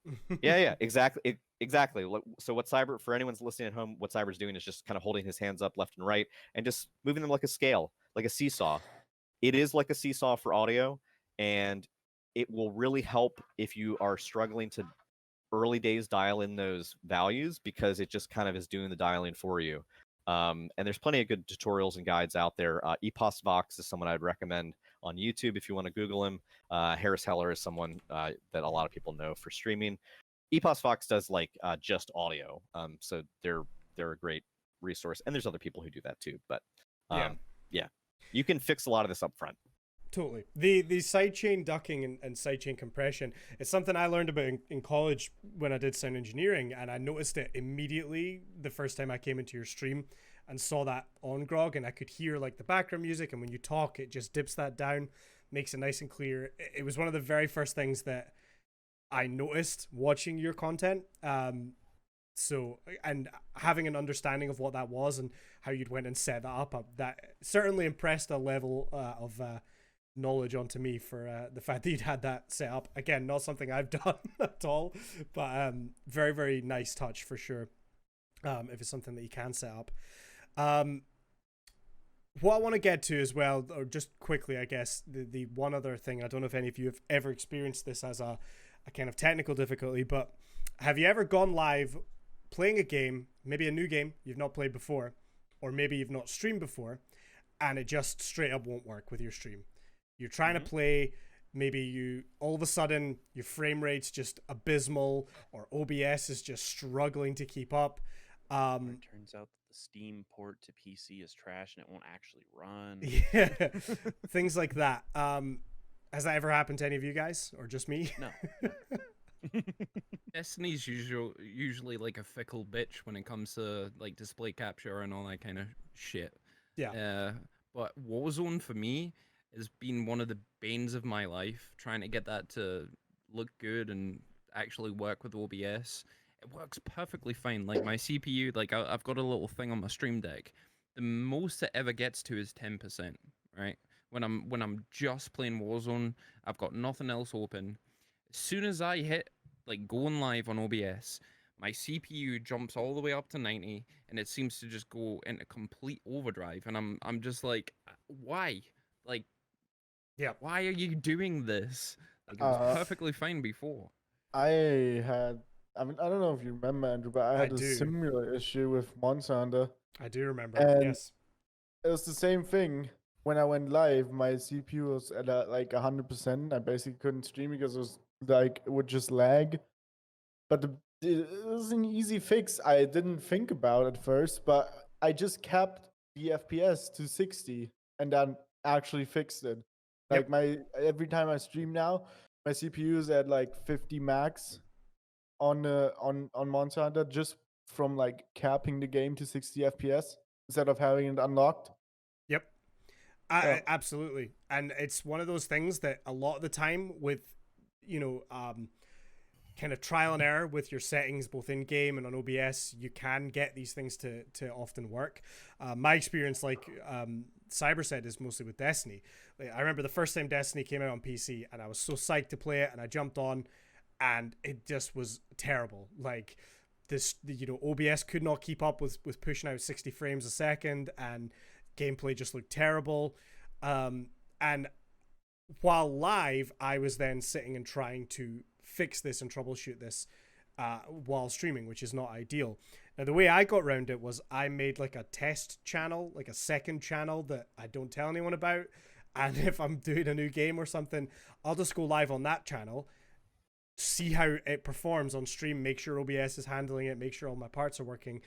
exactly. Exactly. So what Cyber, for anyone's listening at home, what Cyber's doing is just kind of holding his hands up left and right and just moving them like a scale, like a seesaw. It is like a seesaw for audio, and it will really help if you are struggling to early days dial in those values, because it just kind of is doing the dialing for you. And there's plenty of good tutorials and guides out there. Epos Vox is someone I'd recommend on YouTube if you want to Google him. Harris Heller is someone that a lot of people know for streaming. Epos Vox does like just audio, so they're a great resource. And there's other people who do that too. But Yeah. Yeah, you can fix a lot of this up front. Totally. The sidechain ducking and sidechain compression, it's something I learned about in college when I did sound engineering, and I noticed it immediately the first time I came into your stream and saw that on Grog, and I could hear like the background music, and when you talk, it just dips that down, makes it nice and clear. It was one of the very first things that I noticed watching your content. So, and having an understanding of what that was and how you'd went and set that up, that certainly impressed a level of knowledge onto me for the fact that you'd had that set up. Again, not something I've done at all, but very, very nice touch for sure. If it's something that you can set up. What I want to get to as well, or just quickly, I guess, the one other thing, I don't know if any of you have ever experienced this as a kind of technical difficulty, but have you ever gone live playing a game, maybe a new game you've not played before, or maybe you've not streamed before, and it just straight up won't work with your stream? You're trying to play, maybe you all of a sudden your frame rate's just abysmal, or OBS is just struggling to keep up. Or it turns out that the Steam port to PC is trash and it won't actually run. Yeah, things like that. Has that ever happened to any of you guys, or just me? No. Destiny's usually like a fickle bitch when it comes to like display capture and all that kind of shit. Yeah. But Warzone for me has been one of the banes of my life, trying to get that to look good and actually work with OBS. It works perfectly fine. Like my CPU, like I've got a little thing on my Stream Deck. The most it ever gets to is 10%, right? When I'm just playing Warzone, I've got nothing else open. As soon as I hit like going live on OBS, my CPU jumps all the way up to 90, and it seems to just go into complete overdrive. And I'm just like, why? Like, yeah, why are you doing this? Like, it was perfectly fine before. I mean, I don't know if you remember, Andrew, but I had a do. similar issue with Monster Hunter. I do remember. And yes. It was the same thing. When I went live, my CPU was at like 100%. I basically couldn't stream because it was like, it would just lag. But it was an easy fix. I didn't think about at first, but I just kept the FPS to 60 and then actually fixed it. Like every time I stream now, my CPU is at like 50 max on Monster Hunter, just from like capping the game to 60 FPS instead of having it unlocked. Yep. Absolutely. And it's one of those things that a lot of the time with, kind of trial and error with your settings, both in game and on OBS, you can get these things to often work. My experience, like Cyber said, is mostly with Destiny. Like, I remember the first time Destiny came out on PC, and I was so psyched to play it, and I jumped on, and it just was terrible. Like this, OBS could not keep up with pushing out 60 frames a second, and gameplay just looked terrible. And while live, I was then sitting and trying to fix this and troubleshoot this while streaming, which is not ideal. Now, the way I got around it was I made like a test channel, like a second channel that I don't tell anyone about. And if I'm doing a new game or something, I'll just go live on that channel, see how it performs on stream, make sure OBS is handling it, make sure all my parts are working,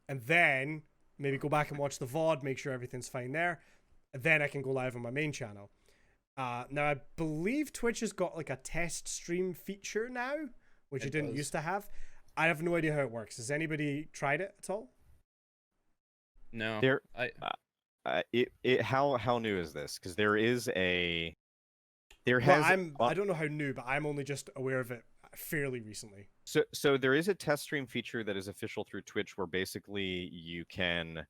and then maybe go back and watch the VOD, make sure everything's fine there. And then I can go live on my main channel. Now, I believe Twitch has got like a test stream feature now, which it didn't used to have. I have no idea how it works. Has anybody tried it at all? No. How new is this? Because there is a... I don't know how new, but I'm only just aware of it fairly recently. So there is a test stream feature that is official through Twitch where basically you can...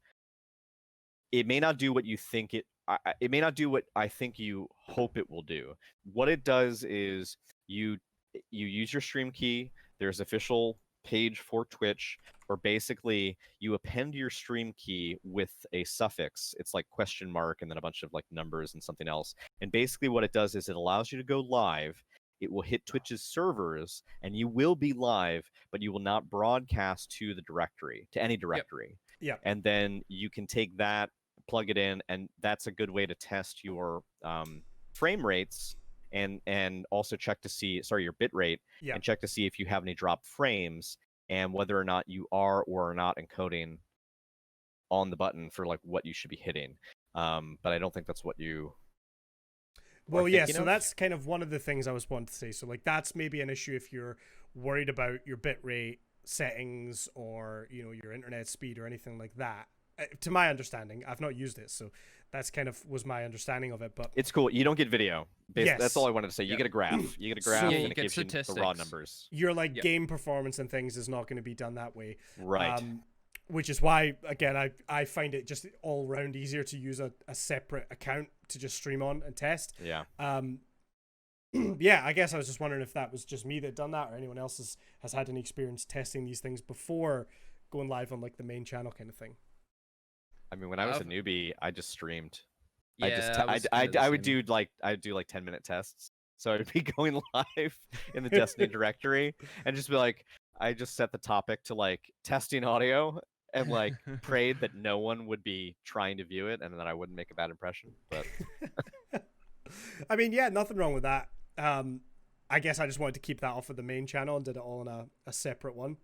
It may not do what you think it may not do what I think you hope it will do. What it does is you use your stream key. There's official page for Twitch where basically you append your stream key with a suffix. It's like question mark and then a bunch of like numbers and something else. And basically what it does is it allows you to go live. It will hit Twitch's servers and you will be live, but you will not broadcast to the directory, to any directory. Yep. And then you can take that, plug it in, and that's a good way to test your frame rates and also check to see, your bit rate, and check to see if you have any dropped frames and whether or not you are or are not encoding on the button for like what you should be hitting. But I don't think that's what you. Well, yeah, thinking so of. that's kind of one of the things I was wanting to say. So, like, that's maybe an issue if you're worried about your bitrate settings or, you know, your internet speed or anything like that. To my understanding, I've not used it, so that's kind of was my understanding of it. But It's cool. You don't get video. Yes. That's all I wanted to say. You Yep. get a graph. You get a So- graph, Yeah, and you it get gives you the raw statistics. numbers. your like Yep. game performance and things is not going to be done that way. Right. Which is why, again, I find it just all round easier to use a separate account to just stream on and test. Yeah. Yeah, I guess I was just wondering if that was just me that done that or anyone else has had any experience testing these things before going live on like the main channel kind of thing. I mean, when I was a I've- newbie, I just streamed. Yeah, I would do like 10-minute tests. So I'd be going live in the Destiny directory and just be like, I just set the topic to like testing audio and like prayed that no one would be trying to view it and that I wouldn't make a bad impression. But I mean, yeah, nothing wrong with that. I guess I just wanted to keep that off of the main channel and did it all in a separate one.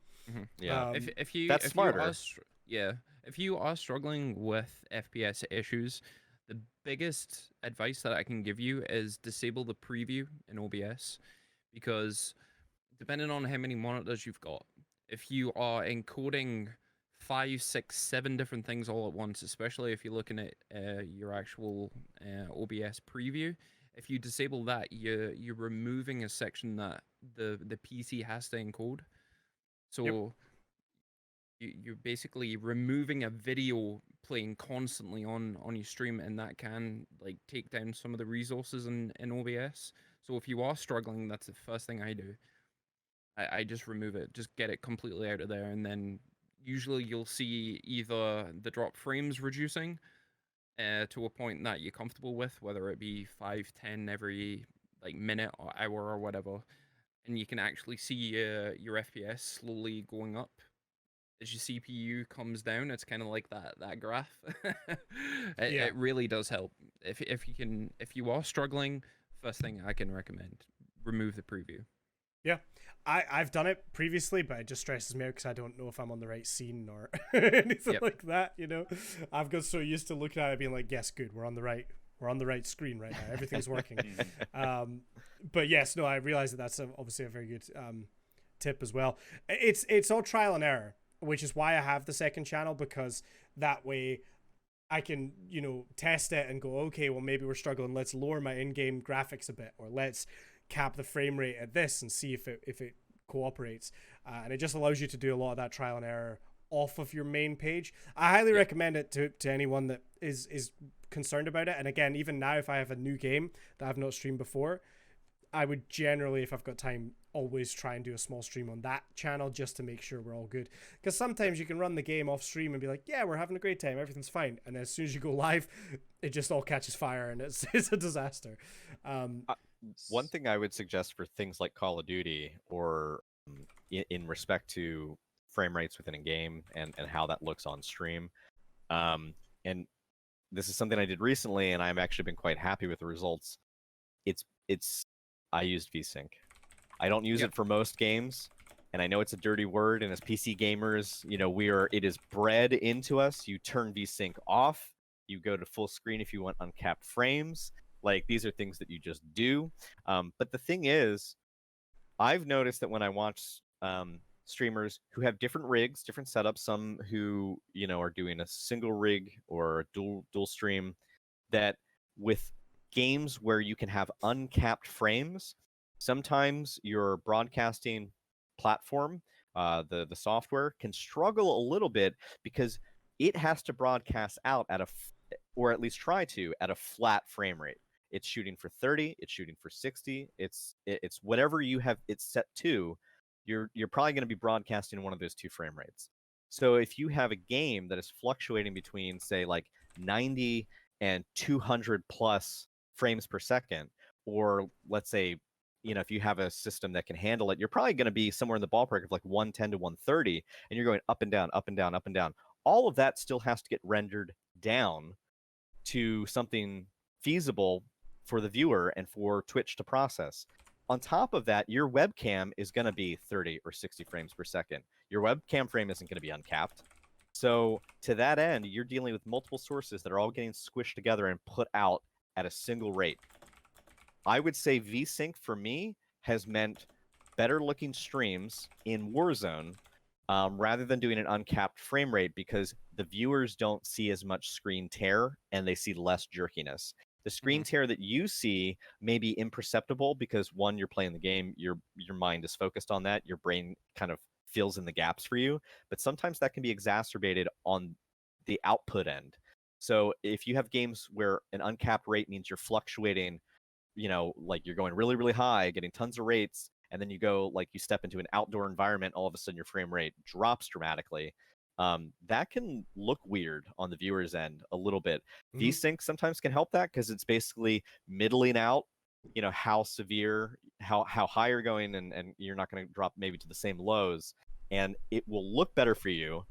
yeah, If you that's if smarter. You are, yeah, if you are struggling with FPS issues, the biggest advice that I can give you is disable the preview in OBS, because depending on how many monitors you've got, if you are encoding 5, 6, 7 different things all at once, especially if you're looking at your actual OBS preview, if you disable that, you're removing a section that the PC has to encode. So you're basically removing a video playing constantly on your stream, and that can like take down some of the resources in OBS. So if you are struggling, that's the first thing I do. I just remove it, just get it completely out of there, and then usually you'll see either the drop frames reducing to a point that you're comfortable with, whether it be 5, 10 every like minute or hour or whatever, and you can actually see your FPS slowly going up as your CPU comes down. It's kind of like that graph. Yeah. It really does help. If you are struggling, first thing I can recommend, remove the preview. Yeah, I've done it previously, but it just stresses me out because I don't know if I'm on the right scene or anything Yep. like that. You know, I've got so used to looking at it being like, yes, good, we're on the right screen right now. Everything's working. But yes, no, I realize that that's obviously a very good tip as well. It's all trial and error, which is why I have the second channel, because that way I can, you know, test it and go, okay, well, maybe we're struggling. Let's lower my in-game graphics a bit, or let's cap the frame rate at this and see if it cooperates. And it just allows you to do a lot of that trial and error off of your main page. I highly recommend it to anyone that is concerned about it. And again, even now, if I have a new game that I've not streamed before, I would generally, if I've got time, always try and do a small stream on that channel just to make sure we're all good. Because sometimes you can run the game off stream and be like, yeah, we're having a great time, everything's fine. And as soon as you go live, it just all catches fire and it's a disaster. One thing I would suggest for things like Call of Duty, or in respect to frame rates within a game and how that looks on stream, and this is something I did recently, and I've actually been quite happy with the results. I used VSync. I don't use it for most games, and I know it's a dirty word, and as PC gamers, you know, it is bred into us. You turn VSync off, you go to full screen if you want uncapped frames. Like, these are things that you just do. But the thing is, I've noticed that when I watch streamers who have different rigs, different setups, some who, you know, are doing a single rig or a dual stream, that with games where you can have uncapped frames, sometimes your broadcasting platform, the software, can struggle a little bit because it has to broadcast out at or at least try to, at a flat frame rate. It's shooting for 30, it's shooting for 60, it's whatever you have it set to, you're probably going to be broadcasting one of those two frame rates. So if you have a game that is fluctuating between, say, like 90 and 200 plus frames per second, or let's say, you know, if you have a system that can handle it, you're probably going to be somewhere in the ballpark of like 110 to 130, and you're going up and down, up and down, up and down. All of that still has to get rendered down to something feasible for the viewer and for Twitch to process. On top of that, your webcam is going to be 30 or 60 frames per second. Your webcam frame isn't going to be uncapped. So to that end, you're dealing with multiple sources that are all getting squished together and put out at a single rate. I would say VSync for me has meant better looking streams in Warzone rather than doing an uncapped frame rate, because the viewers don't see as much screen tear and they see less jerkiness. The screen tear that you see may be imperceptible because, one, you're playing the game, your mind is focused on that, your brain kind of fills in the gaps for you, but sometimes that can be exacerbated on the output end. So if you have games where an uncapped rate means you're fluctuating, like you're going really, really high, getting tons of rates, and then you go, like, you step into an outdoor environment, all of a sudden your frame rate drops dramatically. That can look weird on the viewer's end a little bit. VSync sometimes can help that because it's basically middling out, how severe, how high you're going, and you're not going to drop maybe to the same lows, and it will look better for you.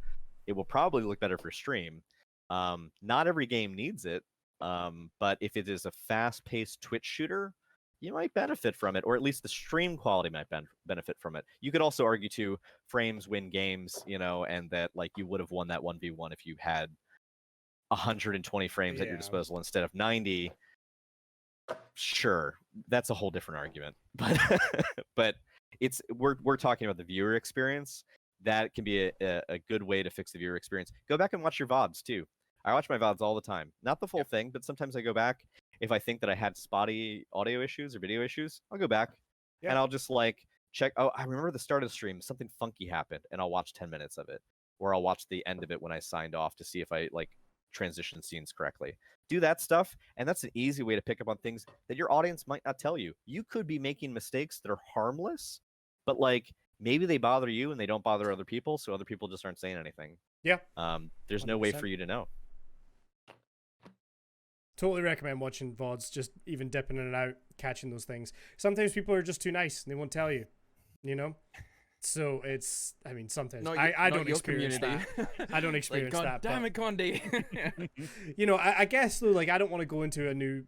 It will probably look better for stream. Not every game needs it, but if it is a fast-paced Twitch shooter, you might benefit from it, or at least the stream quality might benefit from it. You could also argue too, frames win games, and that, like, you would have won that 1v1 if you had 120 frames at your disposal instead of 90. Sure, that's a whole different argument, but we're talking about the viewer experience. That can be a good way to fix the viewer experience. Go back and watch your VODs too. I watch my VODs all the time. Not the full thing, but sometimes I go back. If I think that I had spotty audio issues or video issues, I'll go back and I'll just like check. Oh, I remember the start of the stream, something funky happened, and I'll watch 10 minutes of it. Or I'll watch the end of it when I signed off to see if I like transition scenes correctly. Do that stuff, and that's an easy way to pick up on things that your audience might not tell you. You could be making mistakes that are harmless, but like maybe they bother you and they don't bother other people, so other people just aren't saying anything. Yeah. There's 100%. No way for you to know. Totally recommend watching VODs, just even dipping in and out, catching those things. Sometimes people are just too nice and they won't tell you, So it's, I mean, sometimes I don't experience that. I don't experience like, that. God damn it, Condi. I guess though, like, I don't want to go into a new,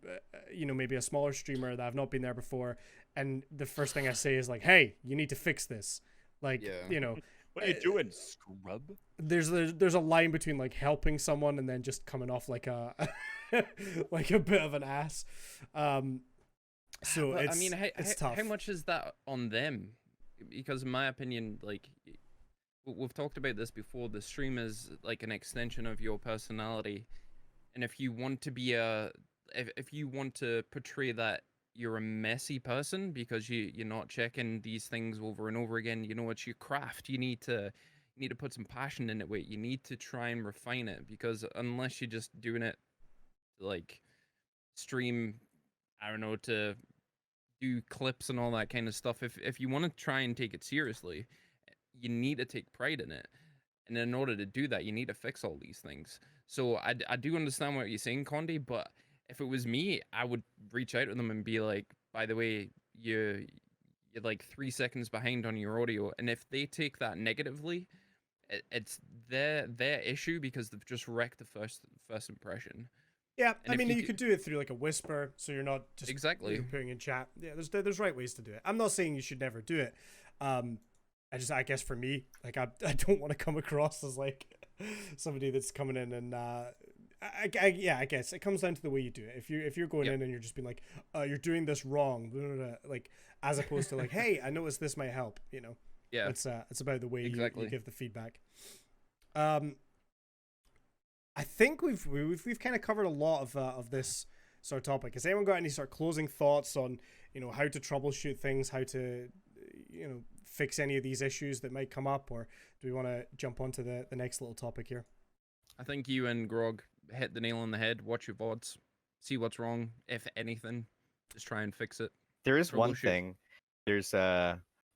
maybe a smaller streamer that I've not been there before, and the first thing I say is like, hey, you need to fix this. Like, what are you doing, scrub? There's a line between like helping someone and then just coming off like a like a bit of an ass. So well, it's, I mean, it's tough. How much is that on them? Because in my opinion, like, we've talked about this before, the stream is like an extension of your personality, and if you want to be if you want to portray that you're a messy person because you're not checking these things over and over again, it's your craft. You need to put some passion in it. You need to try and refine it, because unless you're just doing it like stream, I don't know, to do clips and all that kind of stuff, if you want to try and take it seriously, you need to take pride in it, and in order to do that, you need to fix all these things. So I do understand what you're saying, Condi, but if it was me, I would reach out to them and be like, by the way, you're like 3 seconds behind on your audio, and if they take that negatively, it's their issue, because they've just wrecked the first impression. Yeah, and I mean, you could do it through like a whisper, so you're not just exactly putting in chat. Yeah, there's right ways to do it. I'm not saying you should never do it. I guess for me, like, I don't want to come across as like somebody that's coming in and I guess it comes down to the way you do it. If you're going in and you're just being like, you're doing this wrong, blah, blah, blah, like, as opposed to like, hey, I noticed this might help. Yeah, it's about the way you give the feedback. I think we've kind of covered a lot of this sort of topic. Has anyone got any sort of closing thoughts on how to troubleshoot things, how to fix any of these issues that might come up, or do we want to jump onto the next little topic here? I think you and Grog hit the nail on the head. Watch your VODs, see what's wrong, if anything, just try and fix it. There is one thing. There's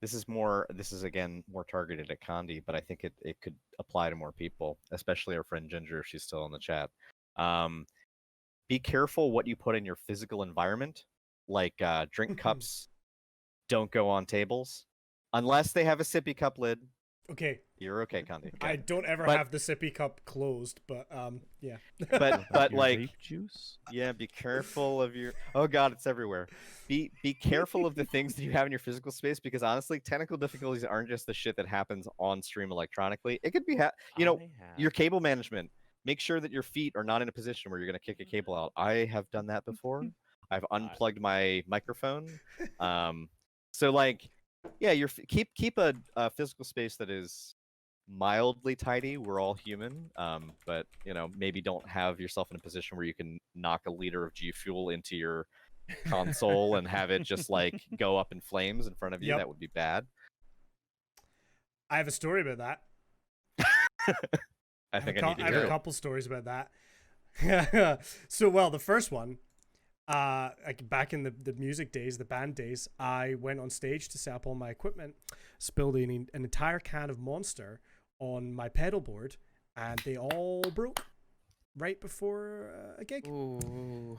this is again more targeted at Condi, but I think it could apply to more people, especially our friend Ginger if she's still in the chat. Be careful what you put in your physical environment, like drink cups don't go on tables unless they have a sippy cup lid. Okay, You're okay, Candy. I don't ever But- have the sippy cup closed, but yeah. But Your like, vape juice. yeah, be careful of your. Oh God, it's everywhere. Be careful of the things that you have in your physical space, because honestly, technical difficulties aren't just the shit that happens on stream electronically. It could be, your have- cable management. Make sure that your feet are not in a position where you're going to kick a cable out. I have done that before. I've unplugged my microphone. So like, yeah, keep a physical space that is mildly tidy. We're all human, but maybe don't have yourself in a position where you can knock a liter of G Fuel into your console and have it just like go up in flames in front of you. Yep. That would be bad. I have a story about that. I think I need to I have hear a it. couple stories about that. So, well, the first one, like back in the music days, the band days, I went on stage to set up all my equipment, spilled an entire can of Monster on my pedal board, and they all broke right before a gig. Ooh.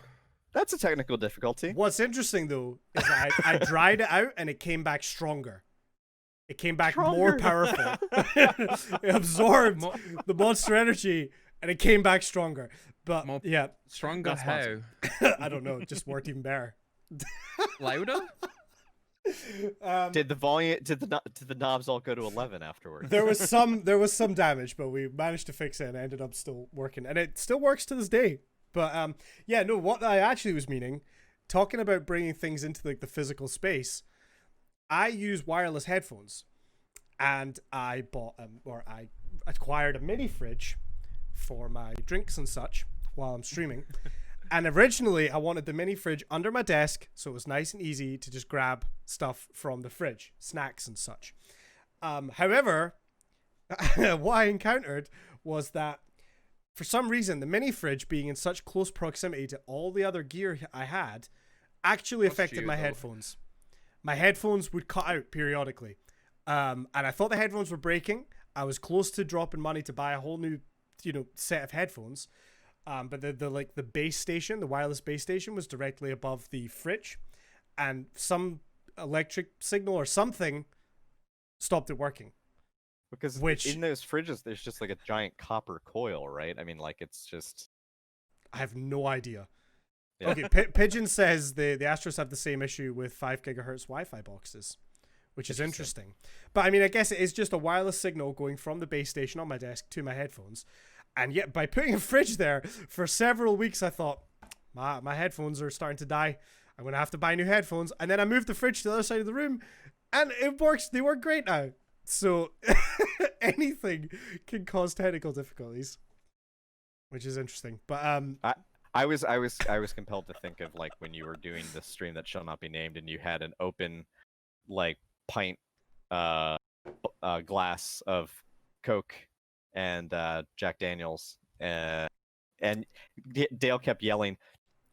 That's a technical difficulty. What's interesting though is that I dried it out and it came back stronger. It came back more powerful. It absorbed the Monster energy and it came back stronger. But More- yeah, Stronger Not how? sponsored. I don't know. It just worked even better. Louder? Did the knobs all go to 11 afterwards? There was some damage, but we managed to fix it and it ended up still working, and it still works to this day. But yeah, no. What I actually was meaning, talking about bringing things into like the physical space, I use wireless headphones, and I bought I acquired a mini fridge for my drinks and such while I'm streaming. And originally, I wanted the mini fridge under my desk, so it was nice and easy to just grab stuff from the fridge, snacks and such. However, what I encountered was that for some reason, the mini fridge being in such close proximity to all the other gear I had actually That's affected you, my though. headphones. My headphones would cut out periodically. And I thought the headphones were breaking. I was close to dropping money to buy a whole new, set of headphones. But the base station, the wireless base station, was directly above the fridge, and some electric signal or something stopped it working. Because Which- in those fridges, there's just like a giant copper coil, right? I mean, like it's just. I have no idea. Yeah. Okay, Pigeon says the Astros have the same issue with 5 gigahertz Wi-Fi boxes, which is interesting. But I mean, I guess it is just a wireless signal going from the base station on my desk to my headphones. And yet, by putting a fridge there for several weeks, I thought, my headphones are starting to die. I'm going to have to buy new headphones. And then I moved the fridge to the other side of the room, and it works. They work great now. So anything can cause technical difficulties, which is interesting. But I was compelled to think of like when you were doing the stream that shall not be named, and you had an open, like pint, glass of Coke and Jack Daniels, and Dale kept yelling,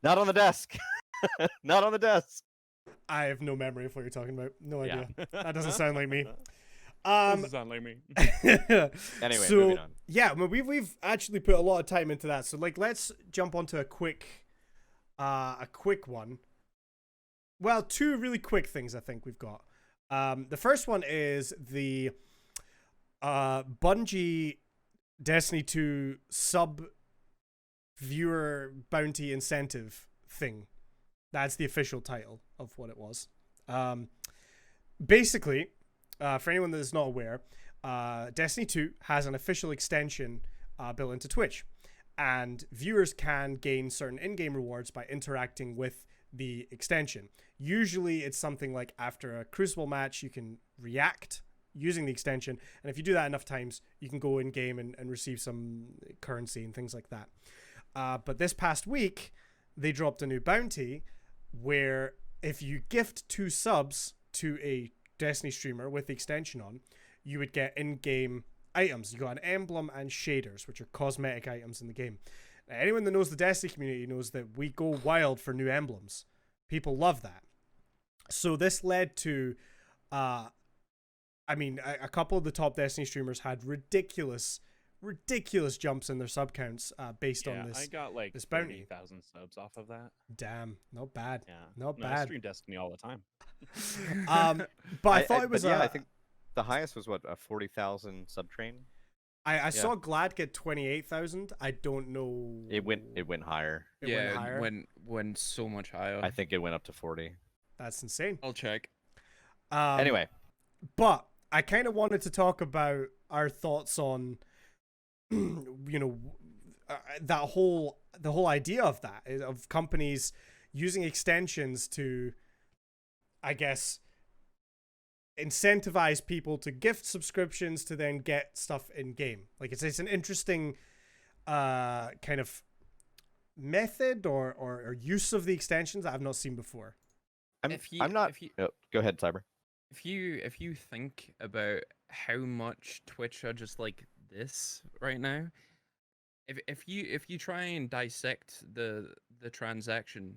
"Not on the desk, not on the desk." I have no memory of what you're talking about. No idea. Yeah. That doesn't sound like me. Doesn't sound like me. Anyway, so, moving on. yeah, I mean, we've actually put a lot of time into that. So like, let's jump onto a quick one. Well, two really quick things I think we've got. The first one is the Bungie Destiny 2 sub viewer bounty incentive thing. That's the official title of what it was. Basically, for anyone that is not aware, Destiny 2 has an official extension built into Twitch, and viewers can gain certain in-game rewards by interacting with the extension. Usually it's something like after a Crucible match, you can react using the extension, and if you do that enough times, you can go in-game and receive some currency and things like that. But this past week, they dropped a new bounty where if you gift 2 subs to a Destiny streamer with the extension on, you would get in-game items. You got an emblem and shaders, which are cosmetic items in the game. Now, anyone that knows the Destiny community knows that we go wild for new emblems. People love that. So this led to, a couple of the top Destiny streamers had ridiculous jumps in their sub counts based on this. I got like this bounty. 30,000 subs off of that. Damn, not bad. Yeah, Not I bad. stream Destiny all the time. But I thought it was I think the highest was what, a 40,000 sub train? I saw Glad get 28,000. I don't know. It went higher. It yeah, went higher. went so much higher. I think it went up to 40. That's insane. I'll check. Anyway, but I kind of wanted to talk about our thoughts on, the whole idea of that, of companies using extensions to, I guess, incentivize people to gift subscriptions to then get stuff in game. Like it's an interesting kind of method or use of the extensions that I've not seen before. I'm not. Oh, go ahead, Cyber. If you think about how much Twitch are just like this right now, if you try and dissect the transaction,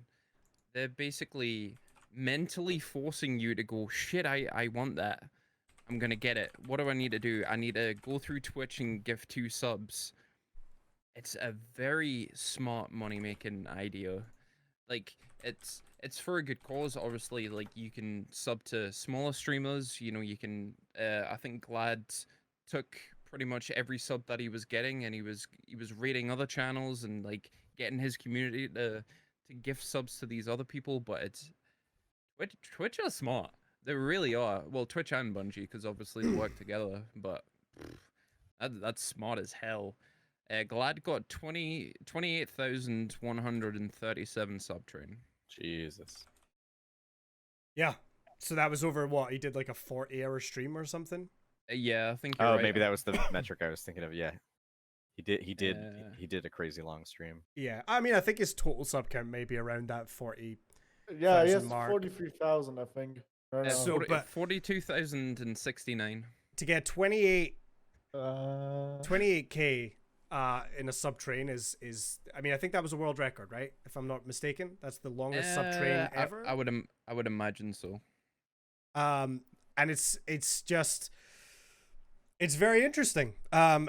they're basically mentally forcing you to go, shit, I want that. I'm gonna get it. What do I need to do? I need to go through Twitch and give 2 subs. It's a very smart money making idea. Like it's for a good cause, obviously. Like you can sub to smaller streamers, you can I think Glad took pretty much every sub that he was getting, and he was raiding other channels and like getting his community to gift subs to these other people. But it's Twitch are smart. They really are. Well, Twitch and Bungie, because obviously they work together. But that's smart as hell. Glad got 28,137 sub train. Jesus. Yeah. So that was over what? He did like a 40-hour stream or something? Yeah, I think you're Oh, right. maybe that was the metric I was thinking of. Yeah, he did a crazy long stream. Yeah. I mean, I think his total sub count may be around that 40. Yeah, he has 1,000 mark. 43,000, I think. Right now. So, but 42,069. to get 28k in a sub train is I mean, I think that was a world record, right? If I'm not mistaken, that's the longest sub train ever. I would imagine so. And it's just it's very interesting. I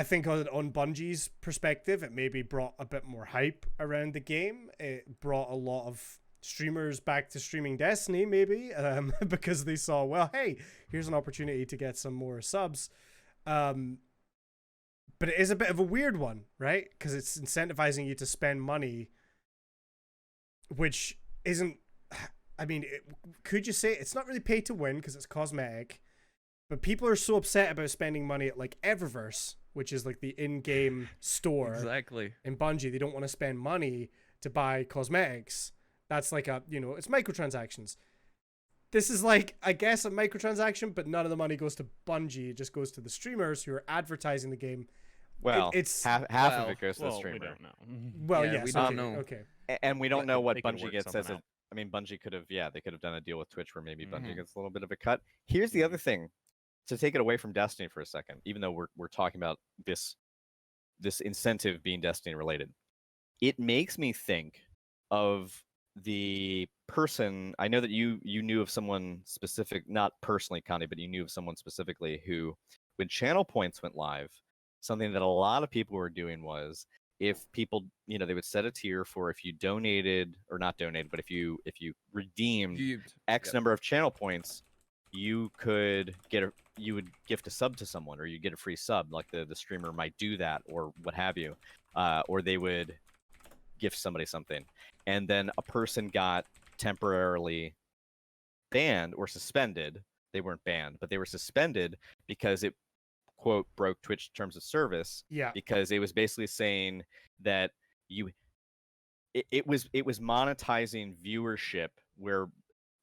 think on Bungie's perspective, it maybe brought a bit more hype around the game. It brought a lot of streamers back to streaming Destiny, maybe, because they saw, well, hey, here's an opportunity to get some more subs. But it is a bit of a weird one, right? Because it's incentivizing you to spend money, which isn't, I mean, could you say it's not really pay to win because it's cosmetic, but people are so upset about spending money at like Eververse, which is like the in-game store. Exactly. In Bungie, they don't want to spend money to buy cosmetics. That's like it's microtransactions. This is like, I guess, a microtransaction, but none of the money goes to Bungie. It just goes to the streamers who are advertising the game. Well, it's half of it goes to the Well, streamer. we don't know. well, Yeah, yes, we don't okay, know. okay. And we don't But know what they could Bungie work gets as something a. out. I mean, Bungie could have, they could have done a deal with Twitch where maybe Bungie Mhm. gets a little bit of a cut. Here's the other thing, to take it away from Destiny for a second, even though we're talking about this incentive being Destiny related, it makes me think of the person. I know that you knew of someone specific, not personally, Connie, but you knew of someone specifically who, when channel points went live, something that a lot of people were doing was, if people, they would set a tier for if you donated, or not donated, but if you redeemed X Yep. number of channel points, you would gift a sub to someone, or you get a free sub. Like the streamer might do that, or what have you, or they would gift somebody something, and then a person got temporarily banned or suspended. They weren't banned, but they were suspended because it, quote, broke Twitch terms of service. Yeah. Because it was basically saying that it was monetizing viewership, where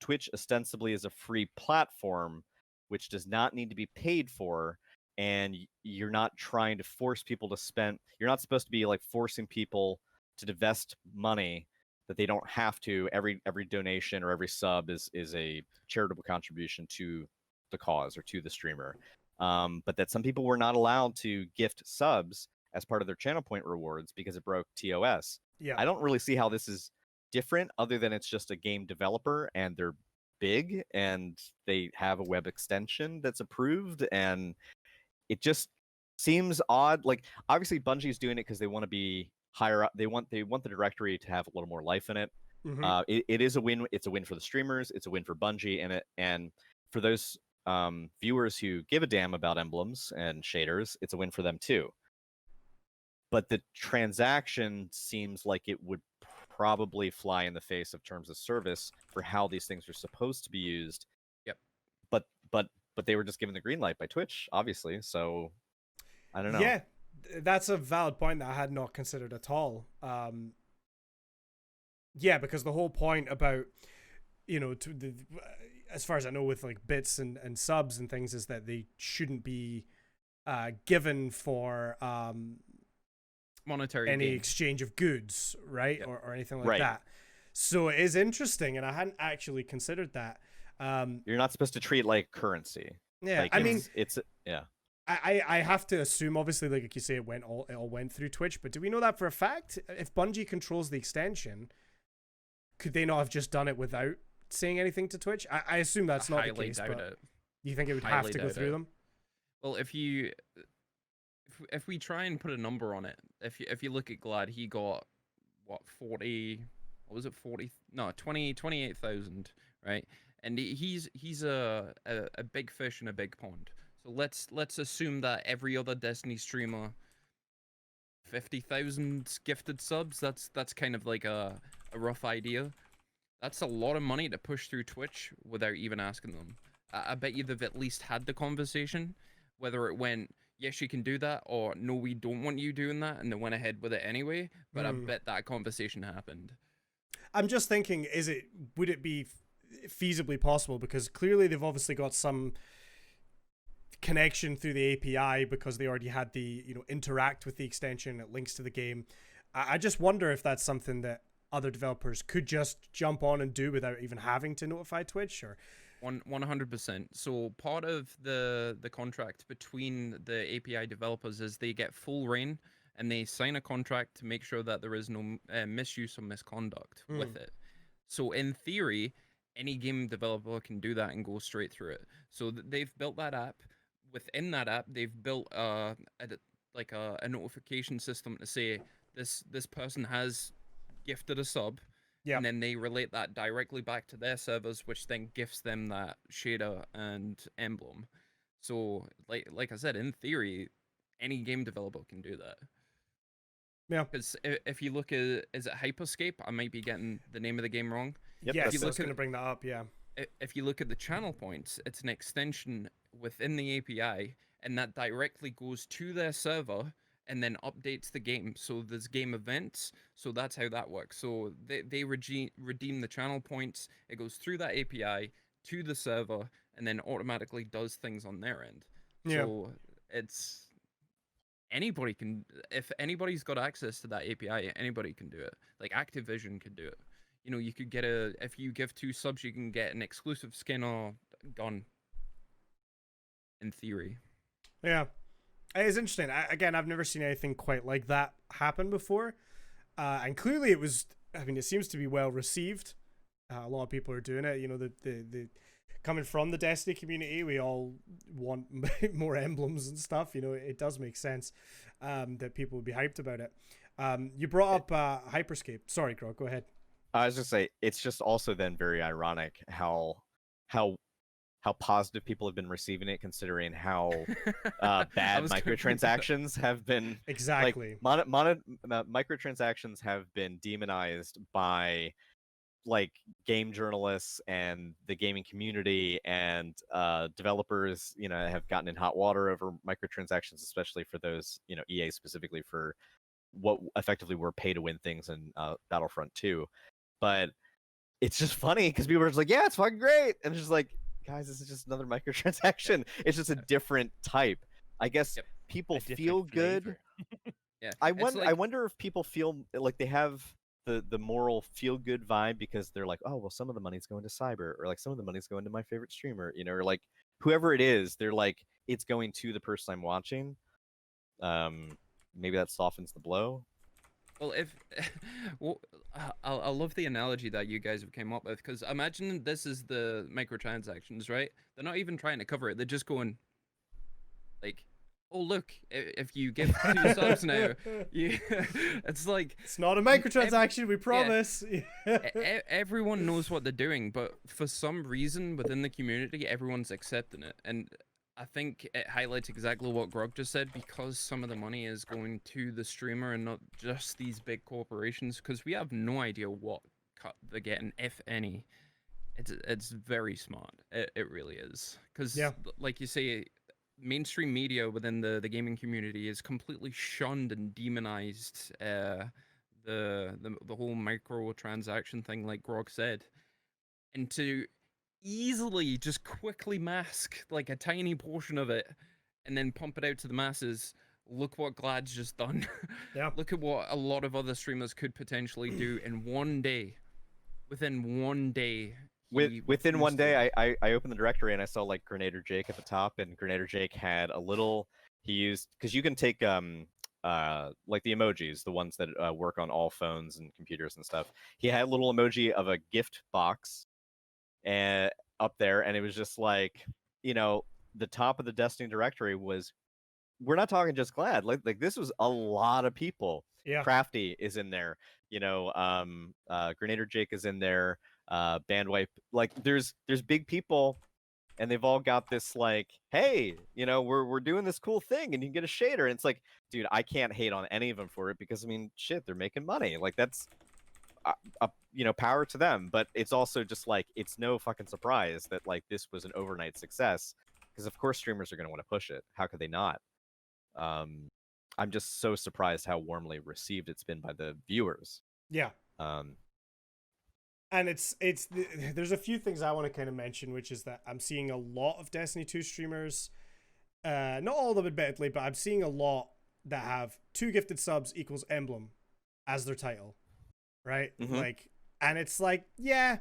Twitch ostensibly is a free platform which does not need to be paid for, and you're not trying to force people to spend. You're not supposed to be like forcing people to divest money that they don't have to. Every donation or every sub is a charitable contribution to the cause or to the streamer. But that some people were not allowed to gift subs as part of their channel point rewards because it broke TOS. Yeah. I don't really see how this is different, other than it's just a game developer and they're big and they have a web extension that's approved, and it just seems odd. Like, obviously Bungie's doing it because they want to be higher up. They want the directory to have a little more life in it. Mhm. It is a win. It's a win for the streamers. It's a win for Bungie, and for those viewers who give a damn about emblems and shaders, it's a win for them too. But the transaction seems like it would probably fly in the face of terms of service for how these things are supposed to be used. Yep. But they were just given the green light by Twitch, obviously. So I don't know. Yeah, that's a valid point that I had not considered at all. Yeah, because the whole point about, as far as I know, with like bits and subs and things, is that they shouldn't be given for Monetary any gain. exchange of goods, right? Yep. Or anything like Right. that. So it is interesting, and I hadn't actually considered that. You're not supposed to treat it like currency. Yeah, Like, I mean, it's yeah. I have to assume, obviously, like you say, it all went through Twitch, but do we know that for a fact? If Bungie controls the extension, could they not have just done it without saying anything to Twitch? I assume that's not the Highly case, doubt but it. you think it would have Highly to go doubt through it. them? Well, if we try and put a number on it, if you look at Glad, he got what 40, what was it 40? No, 28,000, right? And he's a big fish in a big pond. So let's assume that every other Destiny streamer 50,000 gifted subs. That's kind of like a rough idea. That's a lot of money to push through Twitch without even asking them. I bet you they've at least had the conversation, whether it went, yes, you can do that, or no, we don't want you doing that, and they went ahead with it anyway. But I bet that conversation happened. I'm just thinking, would it be feasibly possible? Because clearly they've obviously got some connection through the API because they already had the, interact with the extension. It links to the game. I just wonder if that's something that other developers could just jump on and do without even having to notify Twitch, or 100%. So part of the contract between the API developers is they get full reign, and they sign a contract to make sure that there is no misuse or misconduct with it. So in theory, any game developer can do that and go straight through it. So they've built that app. Within that app, they've built a notification system to say this person has gifted a sub. yeah, And then they relate that directly back to their servers, which then gifts them that shader and emblem. So, like I said, in theory, any game developer can do that. Yeah. Because if you look at, is it Hyper Scape? I might be getting the name of the game wrong. Yep, yes, that's I was it. going to bring that up. Yeah, If you look at the channel points, it's an extension within the API, and that directly goes to their server and then updates the game. So there's game events. So that's how that works. So they redeem the channel points. It goes through that API to the server and then automatically does things on their end. Yeah. So it's anybody can, if anybody's got access to that API, anybody can do it. Like Activision could do it. You could get if you give 2 subs, you can get an exclusive skin or gun. In theory. Yeah. It's interesting. Again, I've never seen anything quite like that happen before. And clearly it seems to be well received. A lot of people are doing it. The coming from the Destiny community, we all want more emblems and stuff. It does make sense that people would be hyped about it. You brought up Hyper Scape. Sorry, Grog, go ahead. I was just say it's just also then very ironic how positive people have been receiving it, considering how bad microtransactions have been. Exactly. Like microtransactions have been demonized by like game journalists and the gaming community, and developers have gotten in hot water over microtransactions, especially for those EA specifically for what effectively were pay to win things in Battlefront 2. But it's just funny because people are just like, yeah, it's fucking great, and it's just like, guys, this is just another microtransaction. It's just a different type. I guess people feel good. Yeah. I wonder if people feel like they have the moral feel good vibe because they're like, oh well, some of the money's going to Cyber, or like some of the money's going to my favorite streamer, or like whoever it is, they're like, it's going to the person I'm watching. Maybe that softens the blow. Well, I love the analogy that you guys have came up with, because imagine this is the microtransactions, right? They're not even trying to cover it. They're just going, like, oh look, if you give 2 subs now, you it's like It's not a microtransaction, we promise. everyone knows what they're doing, but for some reason within the community, everyone's accepting it. And I think it highlights exactly what Grog just said, because some of the money is going to the streamer and not just these big corporations, because we have no idea what cut they're getting, if any. It's very smart. It really is. Because, Yeah. like you say, mainstream media within the gaming community is completely shunned and demonized. The whole microtransaction thing, like Grog said, and to easily just quickly mask like a tiny portion of it and then pump it out to the masses. Look what Glad's just done. Yeah. Look at what a lot of other streamers could potentially do in one day. Within one day. Within one day, I opened the directory and I saw like Grenader Jake at the top, and Grenader Jake had a little. He used, because you can take like the emojis, the ones that work on all phones and computers and stuff. He had a little emoji of a gift box, and up there, and it was just like, the top of the Destiny directory was. We're not talking just Glad. Like this was a lot of people. Yeah. Crafty is in there. Grenader Jake is in there. Bandwipe. Like there's big people, and they've all got this like, hey, we're doing this cool thing, and you can get a shader. And it's like, dude, I can't hate on any of them for it, because I mean, shit, they're making money. Like that's, power to them. But it's also just like, it's no fucking surprise that like this was an overnight success, because of course streamers are going to want to push it. How could they not? I'm just so surprised how warmly received it's been by the viewers. Yeah. And there's a few things I want to kind of mention, which is that I'm seeing a lot of Destiny 2 streamers, not all of them admittedly, but I'm seeing a lot that have 2 gifted subs equals emblem as their title, right? Mm-hmm. Like, and it's like, yeah,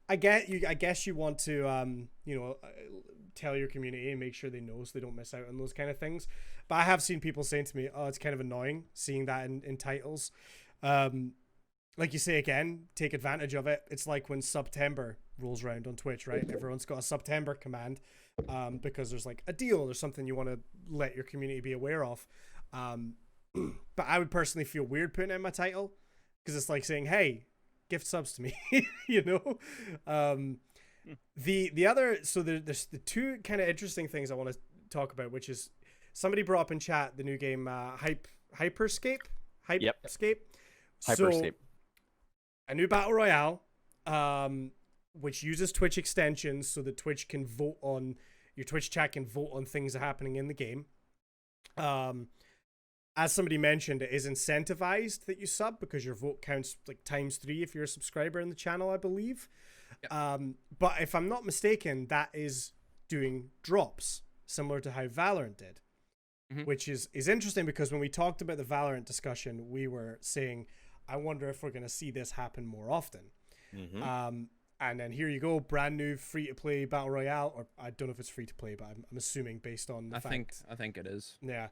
I guess you want to, tell your community and make sure they know so they don't miss out on those kind of things. But I have seen people saying to me, oh, it's kind of annoying seeing that in titles. Like you say, again, take advantage of it. It's like when September rolls around on Twitch, right? Everyone's got a September command because there's like a deal or something you want to let your community be aware of. But I would personally feel weird putting it in my title, because it's like saying, hey, gift subs to me, The other, so there's the 2 kind of interesting things I want to talk about, which is somebody brought up in chat the new game Hyper Scape. Yep. Scape. Hyper So, Scape. a new battle royale, which uses Twitch extensions so that Twitch can vote on your Twitch chat can vote on things that are happening in the game. As somebody mentioned, it is incentivized that you sub, because your vote counts like ×3 if you're a subscriber in the channel, I believe. Yep. But if I'm not mistaken, that is doing drops, similar to how Valorant did, which is interesting, because when we talked about the Valorant discussion, we were saying, I wonder if we're going to see this happen more often. Mm-hmm. And then here you go, brand new free-to-play Battle Royale, or I don't know if it's free-to-play, but I'm assuming based on the fact. I think it is. Yeah.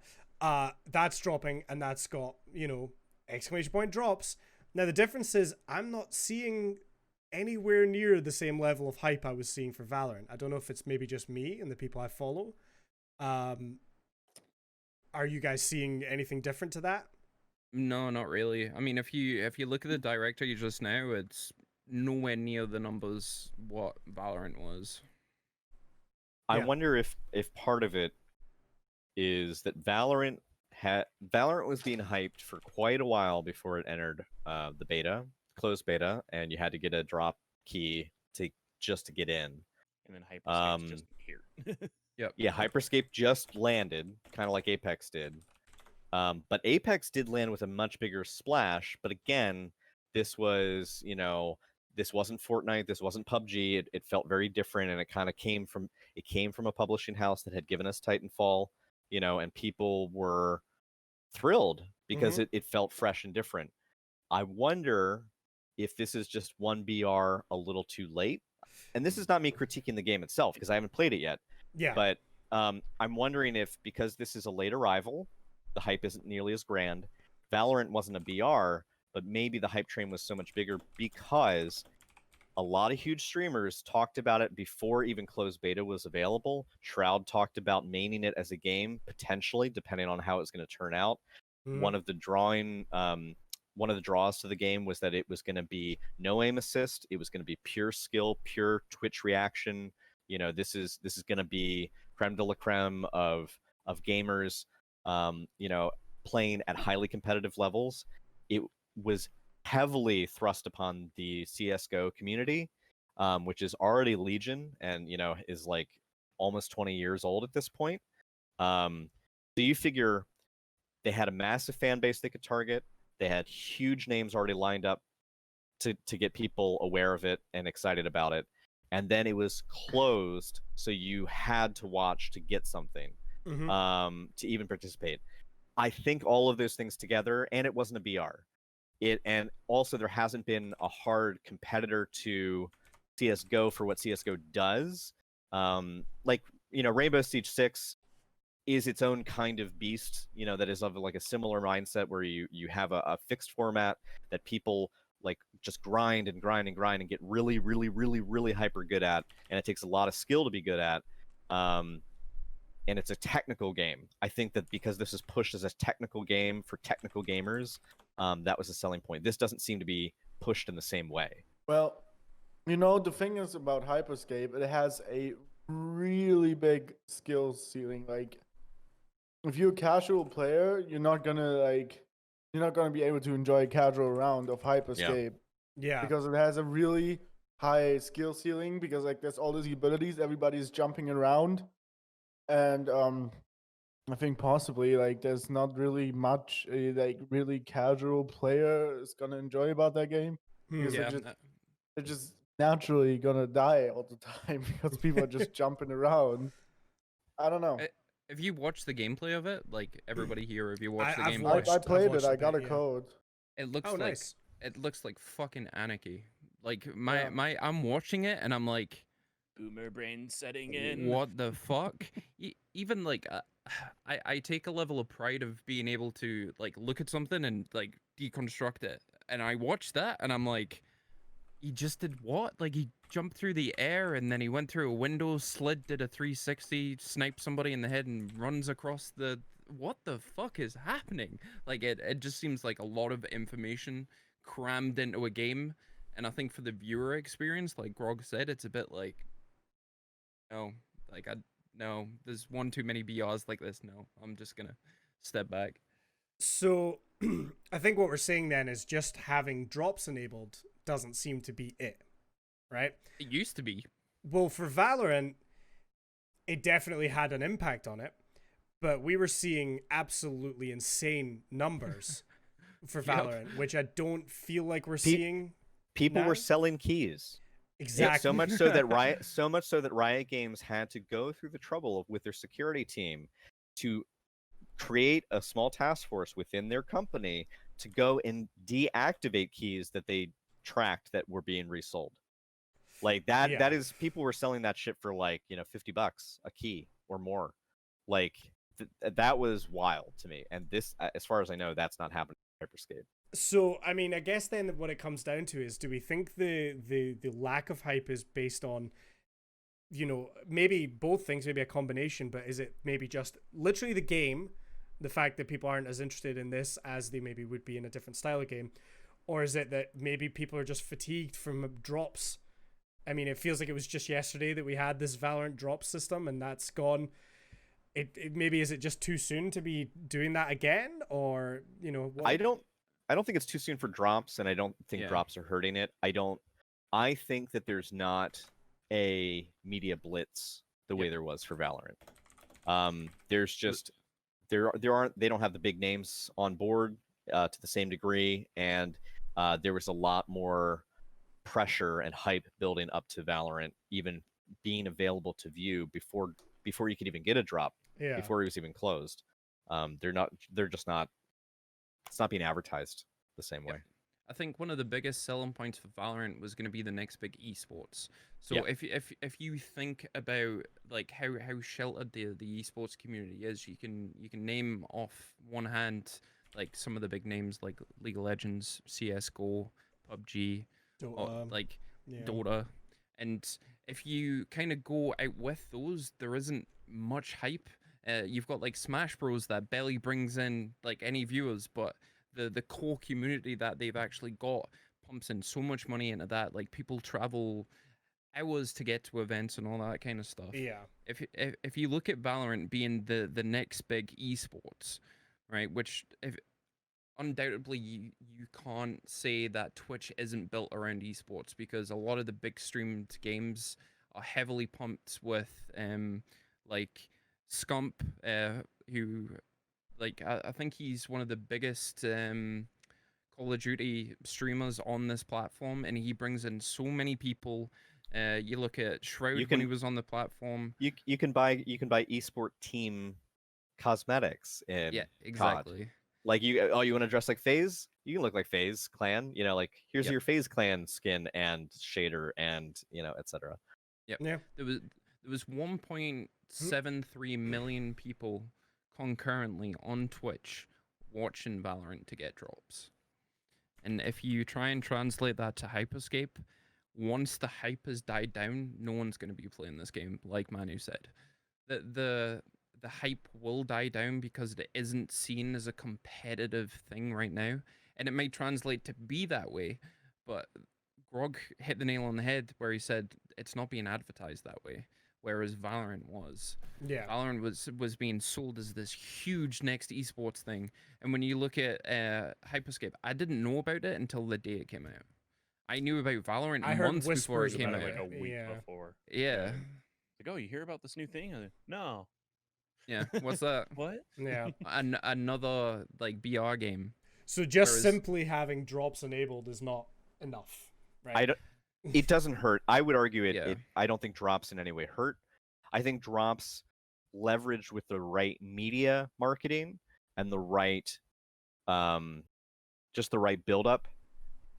That's dropping, and that's got, exclamation point drops. Now, the difference is I'm not seeing anywhere near the same level of hype I was seeing for Valorant. I don't know if it's maybe just me and the people I follow. Are you guys seeing anything different to that? No, not really. I mean, if you look at the directory just now, it's nowhere near the numbers what Valorant was. I wonder if part of it is that Valorant was being hyped for quite a while before it entered the beta, closed beta, and you had to get a drop key to get in. And then Hyper Scape's just here. Yep. Yeah, Hyper Scape just landed, kind of like Apex did. But Apex did land with a much bigger splash. But again, this was, this wasn't Fortnite, this wasn't PUBG. It felt very different, and it kind of came from a publishing house that had given us Titanfall, and people were thrilled because it felt fresh and different. I wonder if this is just one BR a little too late. And this is not me critiquing the game itself, because I haven't played it yet. Yeah. But I'm wondering if, because this is a late arrival, the hype isn't nearly as grand. Valorant wasn't a BR, but maybe the hype train was so much bigger because a lot of huge streamers talked about it before even closed beta was available. Shroud talked about maining it as a game, potentially, depending on how it's going to turn out. Mhm. One of the draws to the game was that it was going to be no aim assist. It was going to be pure skill, pure Twitch reaction. This is going to be creme de la creme of gamers. Playing at highly competitive levels. It was heavily thrust upon the CS:GO community, which is already legion and is like almost 20 years old at this point. So you figure they had a massive fan base they could target. They had huge names already lined up to get people aware of it and excited about it. And then it was closed, so you had to watch to get something, to even participate. I think all of those things together, and it wasn't a BR. And also there hasn't been a hard competitor to CS:GO for what CS:GO does. Rainbow Siege 6 is its own kind of beast, that is of like a similar mindset where you have a fixed format that people like just grind and grind and grind and get really, really, really, really hyper good at, and it takes a lot of skill to be good at. And it's a technical game. I think that because this is pushed as a technical game for technical gamers, that was a selling point. This doesn't seem to be pushed in the same way. Well, the thing is about Hyper Scape, it has a really big skill ceiling. Like, if you're a casual player, you're not gonna be able to enjoy a casual round of Hyper Scape. Yeah. Because it has a really high skill ceiling, because like there's all these abilities, everybody's jumping around. And I think possibly like there's not really much like really casual player is gonna enjoy about that game, because Yeah, they're just naturally gonna die all the time because people are just jumping around. I don't know. Have you watched the gameplay of it? Like everybody here, have you watched the I've gameplay? watched- I played watched it. a I got bit, a yeah. code. It looks Oh, like nice. it looks like fucking anarchy. Like Yeah. I'm watching it and I'm like, Boomer brain setting in. what the fuck? Even like I take a level of pride of being able to like look at something and like deconstruct it. And I watched that and I'm like, he just did what? Like he jumped through the air and then he went through a window, slid, did a 360, sniped somebody in the head and runs across the what the fuck is happening? Like it just seems like a lot of information crammed into a game. And I think for the viewer experience, like Grog said, it's a bit like no, no, there's one too many BRs like this. No, I'm just gonna step back. So I think what we're saying then is just having drops enabled doesn't seem to be it, right? It used to be. Well, for Valorant, it definitely had an impact on it, but we were seeing absolutely insane numbers for Yep. Valorant, which I don't feel like we're seeing. People now? were selling keys. Exactly. So much so that Riot Games had to go through the trouble with their security team to create a small task force within their company to go and deactivate keys that they tracked that were being resold. Like that Yeah. that is, people were selling that shit for like, $50 a key or more. Like that was wild to me. And this, as far as I know, that's not happening in Hyper Scape. So, I mean, I guess then what it comes down to is, do we think the lack of hype is based on, maybe both things, maybe a combination, but is it maybe just literally the game, the fact that people aren't as interested in this as they maybe would be in a different style of game? Or is it that maybe people are just fatigued from drops? I mean, it feels like it was just yesterday that we had this Valorant drop system and that's gone. It maybe, is it just too soon to be doing that again? Or, what? I don't think it's too soon for drops, and I don't think Yeah. drops are hurting it. I think that there's not a media blitz the way there was for Valorant. There's just they don't have the big names on board to the same degree, and there was a lot more pressure and hype building up to Valorant even being available to view before you could even get a drop, Yeah. before it was even closed. They're just not. It's not being advertised the same way. I think one of the biggest selling points for Valorant was going to be the next big esports. So Yeah. if you think about like how sheltered the esports community is, you can name off one hand like some of the big names like League of Legends, CS:GO, PUBG, So, or, like Yeah. Dota, and if you kind of go out with those, there isn't much hype. You've got like Smash Bros that barely brings in like any viewers, but the core community that they've actually got pumps in so much money into that. Like people travel hours to get to events and all that kind of stuff. Yeah. If you look at Valorant being the next big esports, right? Which if undoubtedly you can't say that Twitch isn't built around esports, because a lot of the big streamed games are heavily pumped with like Scump, who like I think he's one of the biggest Call of Duty streamers on this platform, and he brings in so many people. You look at Shroud when he was on the platform. You can buy esport team cosmetics in Yeah, COD. exactly. Like you want to dress like FaZe? You can look like FaZe Clan. You know, like here's Yep. your FaZe Clan skin and shader and etc. Yep. Yeah. There was 1.73 million people concurrently on Twitch watching Valorant to get drops. And if you try and translate that to Hyper Scape, once the hype has died down, no one's going to be playing this game, like Manu said. The hype will die down because it isn't seen as a competitive thing right now. And it may translate to be that way, but Grog hit the nail on the head where he said it's not being advertised that way, whereas Valorant was. Yeah. Valorant was being sold as this huge next esports thing. And when you look at Hyper Scape, I didn't know about it until the day it came out. I knew about Valorant I heard months before it whispers came About out. it like a week Yeah. before. Yeah. Like, oh, you hear about this new thing? No. Yeah. What's that? What? Yeah. Another like BR game. So just Whereas- simply having drops enabled is not enough, right? It doesn't hurt. I would argue it, Yeah. I don't think drops in any way hurt. I think drops leveraged with the right media marketing and the right just the right build up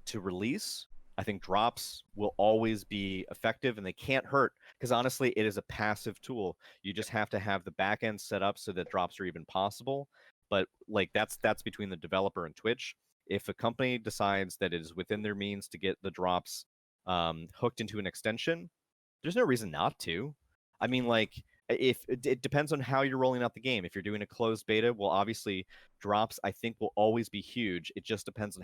to release. I think drops will always be effective and they can't hurt, because honestly it is a passive tool. You just have to have the back end set up so that drops are even possible. But like that's between the developer and Twitch. If a company decides that it is within their means to get the drops hooked into an extension, there's no reason not to. I mean, like, if it depends on how you're rolling out the game. If you're doing a closed beta, well, obviously drops I think will always be huge. It just depends on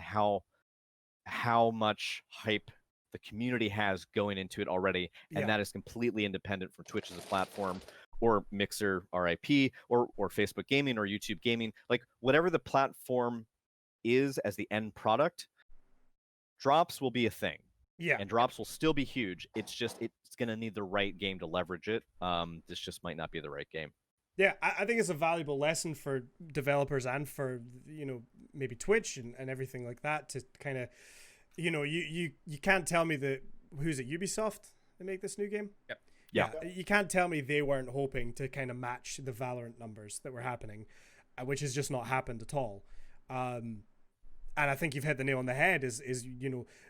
how much hype the community has going into it already, and Yeah. that is completely independent from Twitch as a platform, or Mixer RIP, or Facebook Gaming, or YouTube Gaming. Like, whatever the platform is as the end product, drops will be a thing. Yeah. And drops will still be huge. It's just it's gonna need the right game to leverage it. This just might not be the right game. Yeah, I think it's a valuable lesson for developers and for, maybe Twitch and everything like that, to kind of, you can't tell me that, who's it, Ubisoft, they make this new game? Yep. Yeah. You can't tell me they weren't hoping to kind of match the Valorant numbers that were happening, which has just not happened at all. And I think you've hit the nail on the head, is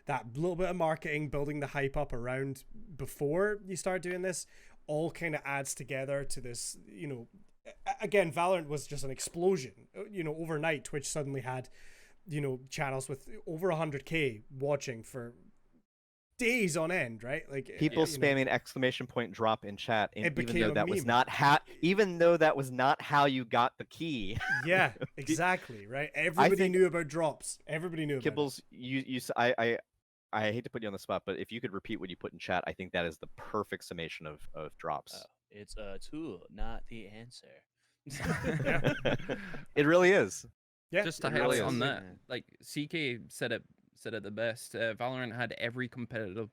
that little bit of marketing, building the hype up around before you start doing this, all kind of adds together to this, again, Valorant was just an explosion. Overnight, Twitch suddenly had, channels with over 100K watching for days on end, right? Like People spamming exclamation point drop in chat, It even became though a that was meme. not how you got the key. Yeah, exactly, right? Everybody think- knew about drops. Everybody knew about it. Kibbles, I hate to put you on the spot, but if you could repeat what you put in chat, I think that is the perfect summation of drops. It's a tool, not the answer. Yeah. It really is. Yeah, Just to it really highlight on is. that, like CK said it the best. Valorant had every competitive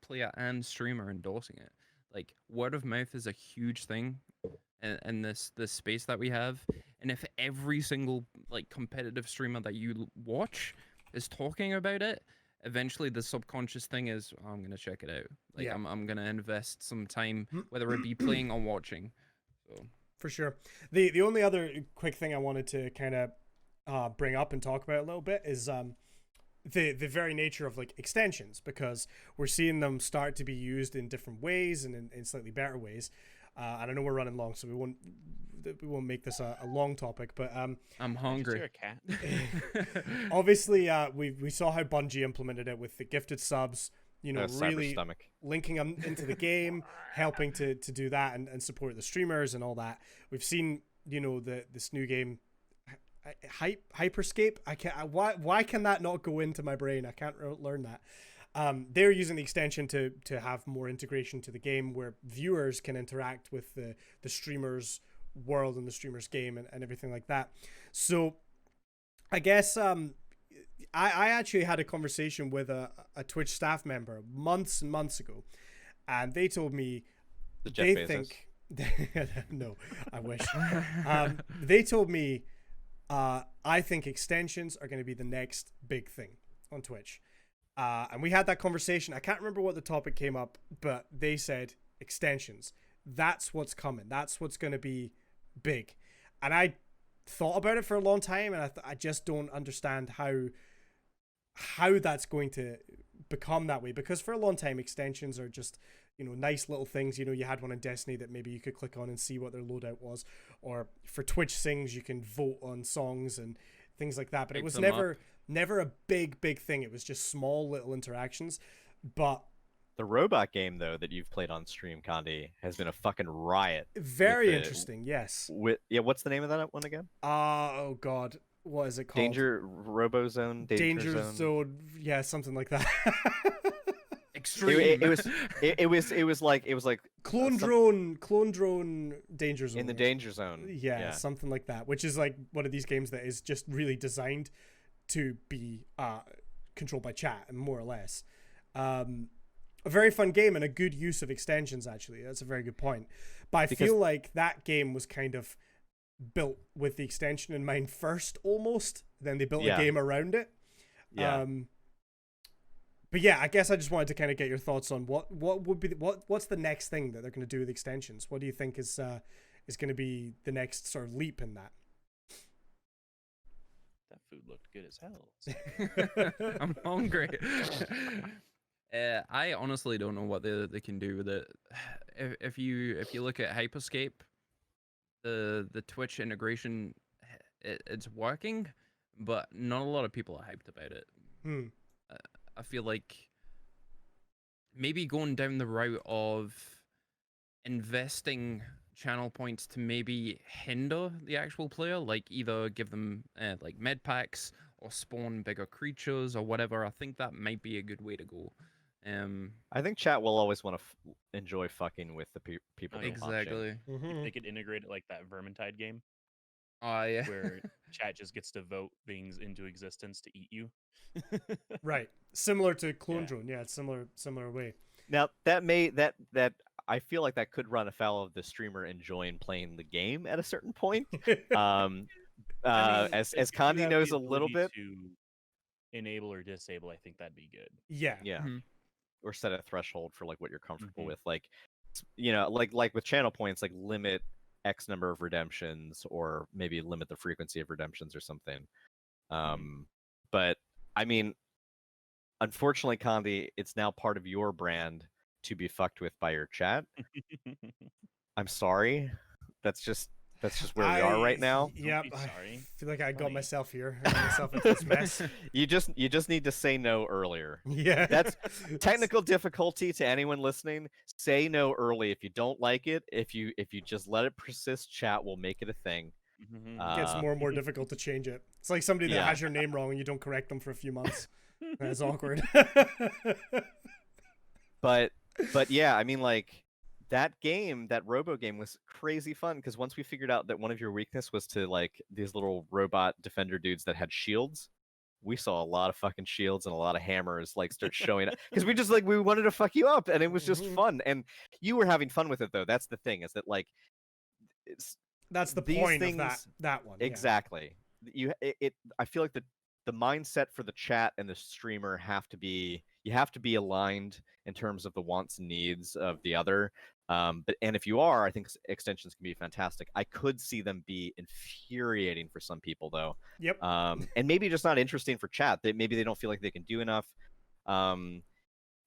player and streamer endorsing it. Like, word of mouth is a huge thing in this space that we have. And if every single like competitive streamer that you watch is talking about it, eventually the subconscious thing is, oh, I'm gonna check it out. Like, Yeah. I'm gonna invest some time, whether it be playing or watching. So For sure. The only other quick thing I wanted to kind of bring up and talk about a little bit is the very nature of like extensions, because we're seeing them start to be used in different ways and in slightly better ways. And I know we're running long, so we won't make this a long topic. But I'm Did you hungry. hear a cat? obviously, we saw how Bungie implemented it with the gifted subs. You know, Cyber really stomach. linking them into the game, helping to do that and support the streamers and all that. We've seen, you know, this new game, Hyper Scape. Why can that not go into my brain? I can't learn that. They're using the extension to have more integration to the game, where viewers can interact with the streamers world and the streamers game and everything like that. So I guess I actually had a conversation with a Twitch staff member months and months ago, and they told me The Jeff they Bezos. think no, I wish. They told me I think extensions are going to be the next big thing on Twitch. And we had that conversation. I can't remember what the topic came up, but they said extensions. That's what's coming. That's what's going to be big. And I thought about it for a long time, and I just don't understand how that's going to become that way, because for a long time extensions are just, you know, nice little things. You know, you had one in Destiny that maybe you could click on and see what their loadout was, or for Twitch Sings you can vote on songs and things like that, but it Pick was them never a big thing. It was just small little interactions. But The robot game though that you've played on stream, Condi, has been a fucking riot. very the- interesting. Yes. What's the name of that one again? Oh god, what is it called? Danger Robozone. Danger Zone. Yeah, something like that. Extreme. It was like Clone drone Danger Zone. in the or danger zone. Yeah, something like that, which is like one of these games that is just really designed to be controlled by chat, and more or less. A very fun game and a good use of extensions, actually. That's a very good point. But I feel like that game was kind of built with the extension in mind first, almost. Then they built a game around it. Yeah. But yeah, I guess I just wanted to kind of get your thoughts on what would be what's the next thing that they're going to do with extensions. What do you think is going to be the next sort of leap in that? That food looked good as hell. I'm hungry. I honestly don't know what they can do with it. If you look at Hyper Scape, the Twitch integration, it's working, but not a lot of people are hyped about it. I feel like maybe going down the route of investing channel points to maybe hinder the actual player, like either give them like med packs or spawn bigger creatures or whatever. I think that might be a good way to go. I think chat will always want to enjoy fucking with the people. Oh, yeah. Exactly. If they could integrate it like that Vermintide game, Oh yeah. where chat just gets to vote things into existence to eat you. Right. Similar to Clone Drone. Yeah, it's similar way. Now that I feel like that could run afoul of the streamer enjoying playing the game at a certain point. As if you Condi have knows the a little ability bit, to enable or disable, I think that'd be good. Yeah. yeah, Mhm. or set a threshold for like what you're comfortable Mhm. with, like like with channel points, like limit X number of redemptions, or maybe limit the frequency of redemptions or something. But I mean, unfortunately, Condi, it's now part of your brand to be fucked with by your chat. I'm sorry. That's just where we are right now. Yep. be I sorry. feel like I got Funny. myself here. I got myself into this mess. You just need to say no earlier. Yeah. That's technical difficulty to anyone listening. Say no early if you don't like it. If you just let it persist, chat will make it a thing. It gets more and more difficult to change it. It's like somebody that Yeah. has your name wrong and you don't correct them for a few months. That's awkward. But yeah, I mean, like, that game, that Robo game, was crazy fun, because once we figured out that one of your weakness was to like these little robot defender dudes that had shields, we saw a lot of fucking shields and a lot of hammers like start showing up, because we wanted to fuck you up, and it was just fun, and you were having fun with it though. That's the thing, is that like That's the these point things, of that one. Yeah. exactly. I feel like the mindset for the chat and the streamer you have to be aligned in terms of the wants and needs of the other. And if you are, I think extensions can be fantastic. I could see them be infuriating for some people though. Yep. And maybe just not interesting for chat. Maybe they don't feel like they can do enough.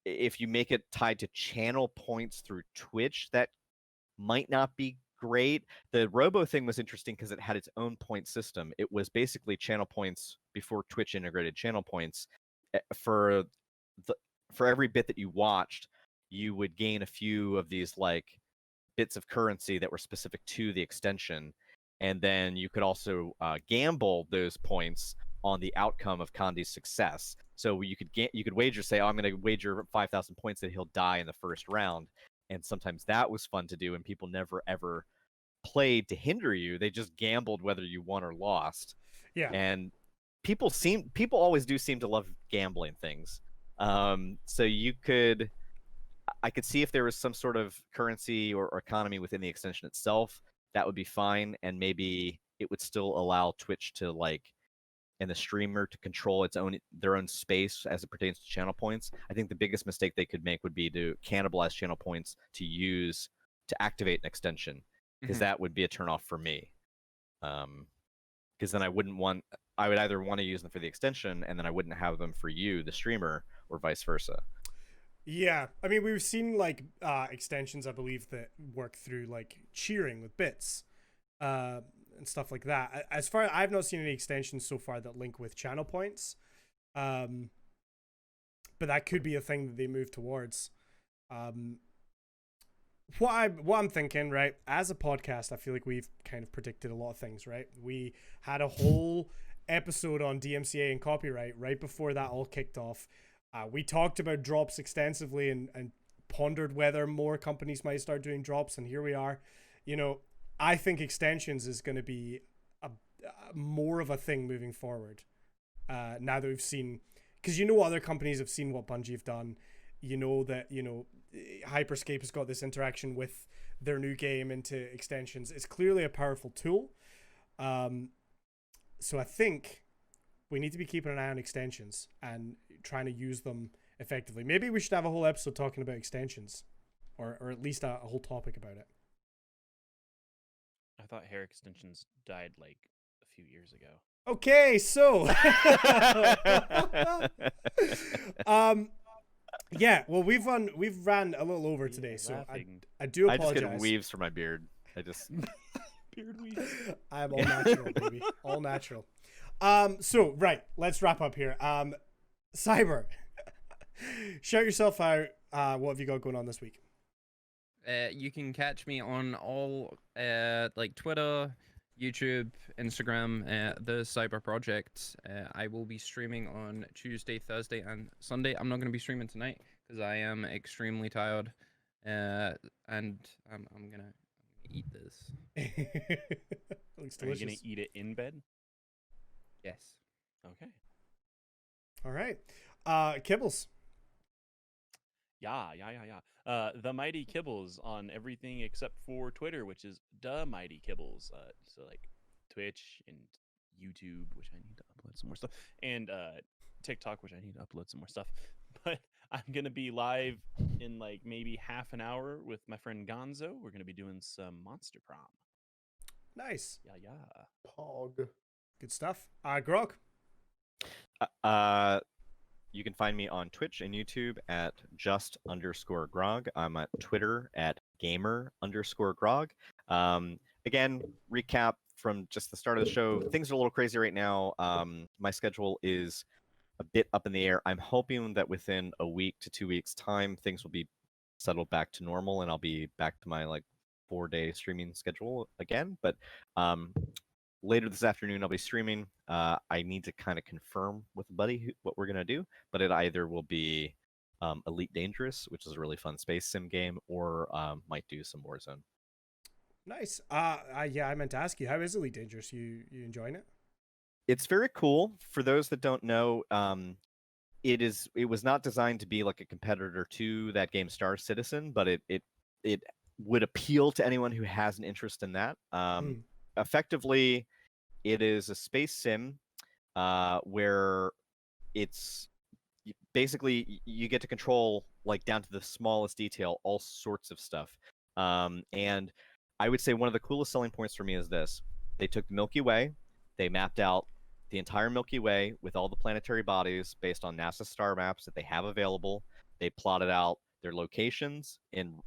If you make it tied to channel points through Twitch, that might not be great. The Robo thing was interesting because it had its own point system. It was basically channel points before Twitch integrated channel points. For for every bit that you watched, you would gain a few of these like bits of currency that were specific to the extension, and then you could also gamble those points on the outcome of Kandi's success. So you could wager, say, oh, I'm going to wager 5,000 points that he'll die in the first round, and sometimes that was fun to do, and people never ever played to hinder you. They just gambled whether you won or lost. Yeah. And people always do seem to love gambling things. So I could see if there was some sort of currency or economy within the extension itself, that would be fine, and maybe it would still allow Twitch to and the streamer to control their own space as it pertains to channel points. I think the biggest mistake they could make would be to cannibalize channel points to activate an extension, because that would be a turnoff for me. Because then I would either want to use them for the extension, and then I wouldn't have them for you, the streamer, or vice versa. Yeah, I mean, we've seen extensions, I believe, that work through cheering with bits, and stuff like that. As far I've not seen any extensions so far that link with channel points, but that could be a thing that they move towards. What I'm thinking, right? As a podcast, I feel like we've kind of predicted a lot of things, right? We had a whole episode on DMCA and copyright right before that all kicked off. We talked about drops extensively and pondered whether more companies might start doing drops, and here we are. I think extensions is going to be a more of a thing moving forward. Now that we've seen, because other companies have seen what Bungie have done. Hyper Scape has got this interaction with their new game into extensions. It's clearly a powerful tool. So I think we need to be keeping an eye on extensions and trying to use them effectively. Maybe we should have a whole episode talking about extensions, or at least a whole topic about it. I thought hair extensions died a few years ago. Okay, so yeah, well, we've ran a little over today, so I do apologize. I just get weaves for my beard. Beard weaves. I'm all natural, baby, all natural. So right, let's wrap up here. Cyber, shout yourself out. What have you got going on this week? You can catch me on all Twitter, YouTube, Instagram, the Cyber Project. I will be streaming on Tuesday, Thursday, and Sunday. I'm not going to be streaming tonight because I am extremely tired, and I'm gonna eat this. Looks delicious. Are you gonna eat it in bed? Yes. Okay. All right. Kibbles. Yeah. The Mighty Kibbles on everything except for Twitter, which is the Mighty Kibbles. So Twitch and YouTube, which I need to upload some more stuff, and TikTok, which I need to upload some more stuff. But I'm gonna be live in maybe half an hour with my friend Gonzo. We're gonna be doing some Monster Prom. Nice. Yeah. Pog. Good stuff. Grog. You can find me on Twitch and YouTube at just_grog. I'm at Twitter at gamer_grog. Again, recap from just the start of the show. Things are a little crazy right now. My schedule is a bit up in the air. I'm hoping that within a week to 2 weeks' time, things will be settled back to normal, and I'll be back to my 4-day streaming schedule again. But later this afternoon, I'll be streaming. I need to kind of confirm with a buddy what we're going to do, but it either will be Elite Dangerous, which is a really fun space sim game, or might do some Warzone. Nice. Yeah, I meant to ask you, how is Elite Dangerous? You enjoying it? It's very cool. For those that don't know, it was not designed to be like a competitor to that game Star Citizen, but it would appeal to anyone who has an interest in that. Effectively, it is a space sim where it's basically you get to control down to the smallest detail all sorts of stuff. And I would say one of the coolest selling points for me is this: they took the Milky Way, they mapped out the entire Milky Way with all the planetary bodies based on NASA star maps that they have available. They plotted out their locations in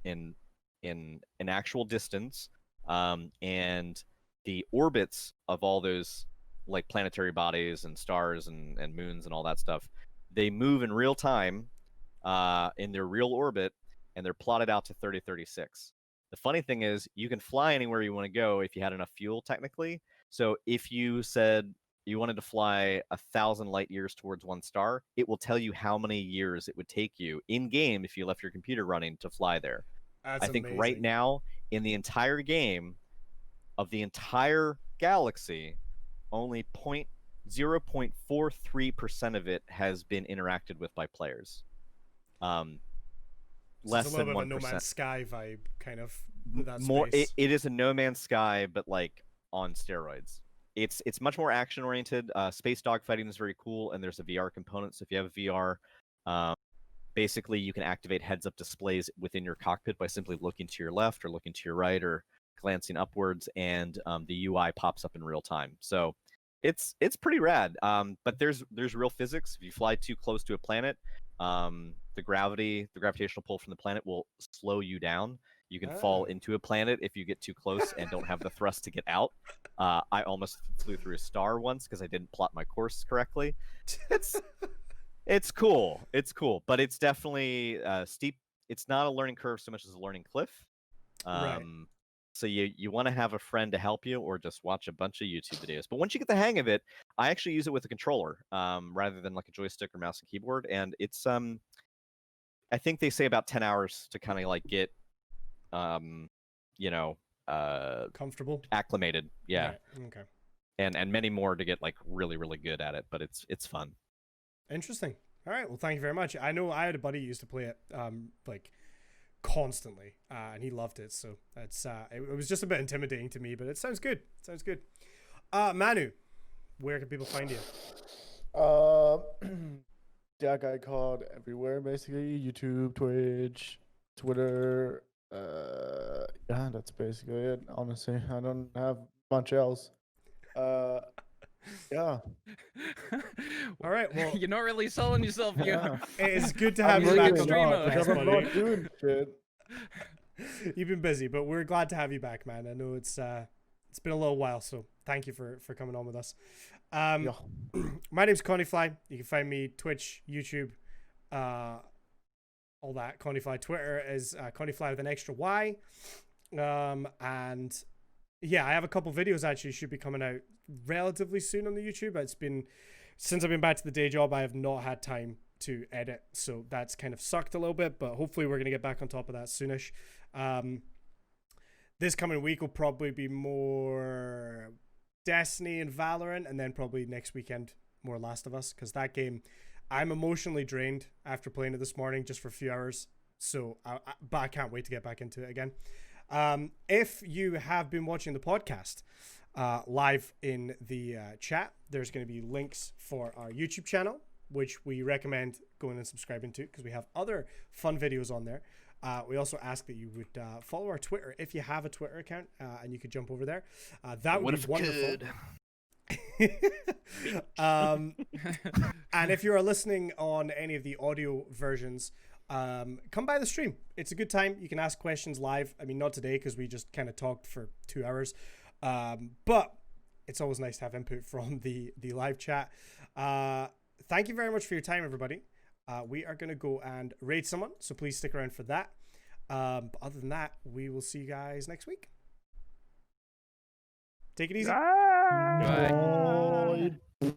in an actual distance, and the orbits of all those like planetary bodies and stars and moons and all that stuff, they move in real time in their real orbit, and they're plotted out to 3036. The funny thing is, you can fly anywhere you want to go if you had enough fuel, technically. So if you said you wanted to fly 1,000 light years towards one star, it will tell you how many years it would take you in game if you left your computer running to fly there. That's I think amazing. right now, in the entire game of the entire galaxy, only 0.43% of it has been interacted with by players. So Less it's a little than bit of a 1%. No Man's Sky vibe, kind of. With that More, space. it is a No Man's Sky, but like on steroids. It's much more action oriented. Space dogfighting is very cool, and there's a VR component. So if you have VR, basically you can activate heads-up displays within your cockpit by simply looking to your left or looking to your right or glancing upwards, and the UI pops up in real time. So it's pretty rad. But there's real physics. If you fly too close to a planet, the gravitational pull from the planet will slow you down. You can fall into a planet if you get too close and don't have the thrust to get out. I almost flew through a star once because I didn't plot my course correctly. It's cool. It's cool, but it's definitely steep. It's not a learning curve so much as a learning cliff. Right. So you want to have a friend to help you, or just watch a bunch of YouTube videos. But once you get the hang of it, I actually use it with a controller rather than like a joystick or mouse and keyboard, and it's I think they say about 10 hours to kind of like get Comfortable. acclimated. Yeah. Right. Okay. And many more to get like really, really good at it, but it's fun. Interesting. All right. Well, thank you very much. I know I had a buddy who used to play it like constantly, and he loved it. So that's it was just a bit intimidating to me, but it sounds good. It sounds good. Manu, where can people find you? Jack I called everywhere basically. YouTube, Twitch, Twitter. Yeah, that's basically it. Honestly, I don't have much else. Yeah. All right. Well, You're not really selling yourself here. Yeah. it's good to I'm have you back really on streamer. not, the because podcast, I'm buddy. not doing shit. You've been busy, but we're glad to have you back, man. I know it's been a little while, so thank you for coming on with us. Yeah. My name's Coneyfly. You can find me Twitch, YouTube, all that. Coneyfly. Twitter is Coneyfly with an extra Y. And yeah, I have a couple videos actually should be coming out relatively soon on the YouTube. It's been since I've been back to the day job, I have not had time to edit, so that's kind of sucked a little bit, but hopefully we're gonna get back on top of that soonish. This coming week will probably be more Destiny and Valorant, and then probably next weekend more Last of Us, because that game, I'm emotionally drained after playing it this morning just for a few hours. So, but I can't wait to get back into it again. If you have been watching the podcast live in the chat, there's going to be links for our YouTube channel, which we recommend going and subscribing to because we have other fun videos on there. We also ask that you would follow our Twitter if you have a Twitter account, and you could jump over there. That would be wonderful. And if you are listening on any of the audio versions, come by the stream. It's a good time. You can ask questions live. I mean, not today because we just kind of talked for 2 hours, but it's always nice to have input from the live chat. Thank you very much for your time, everybody. We are going to go and raid someone, so please stick around for that. But other than that, we will see you guys next week. Take it easy. Bye. Bye.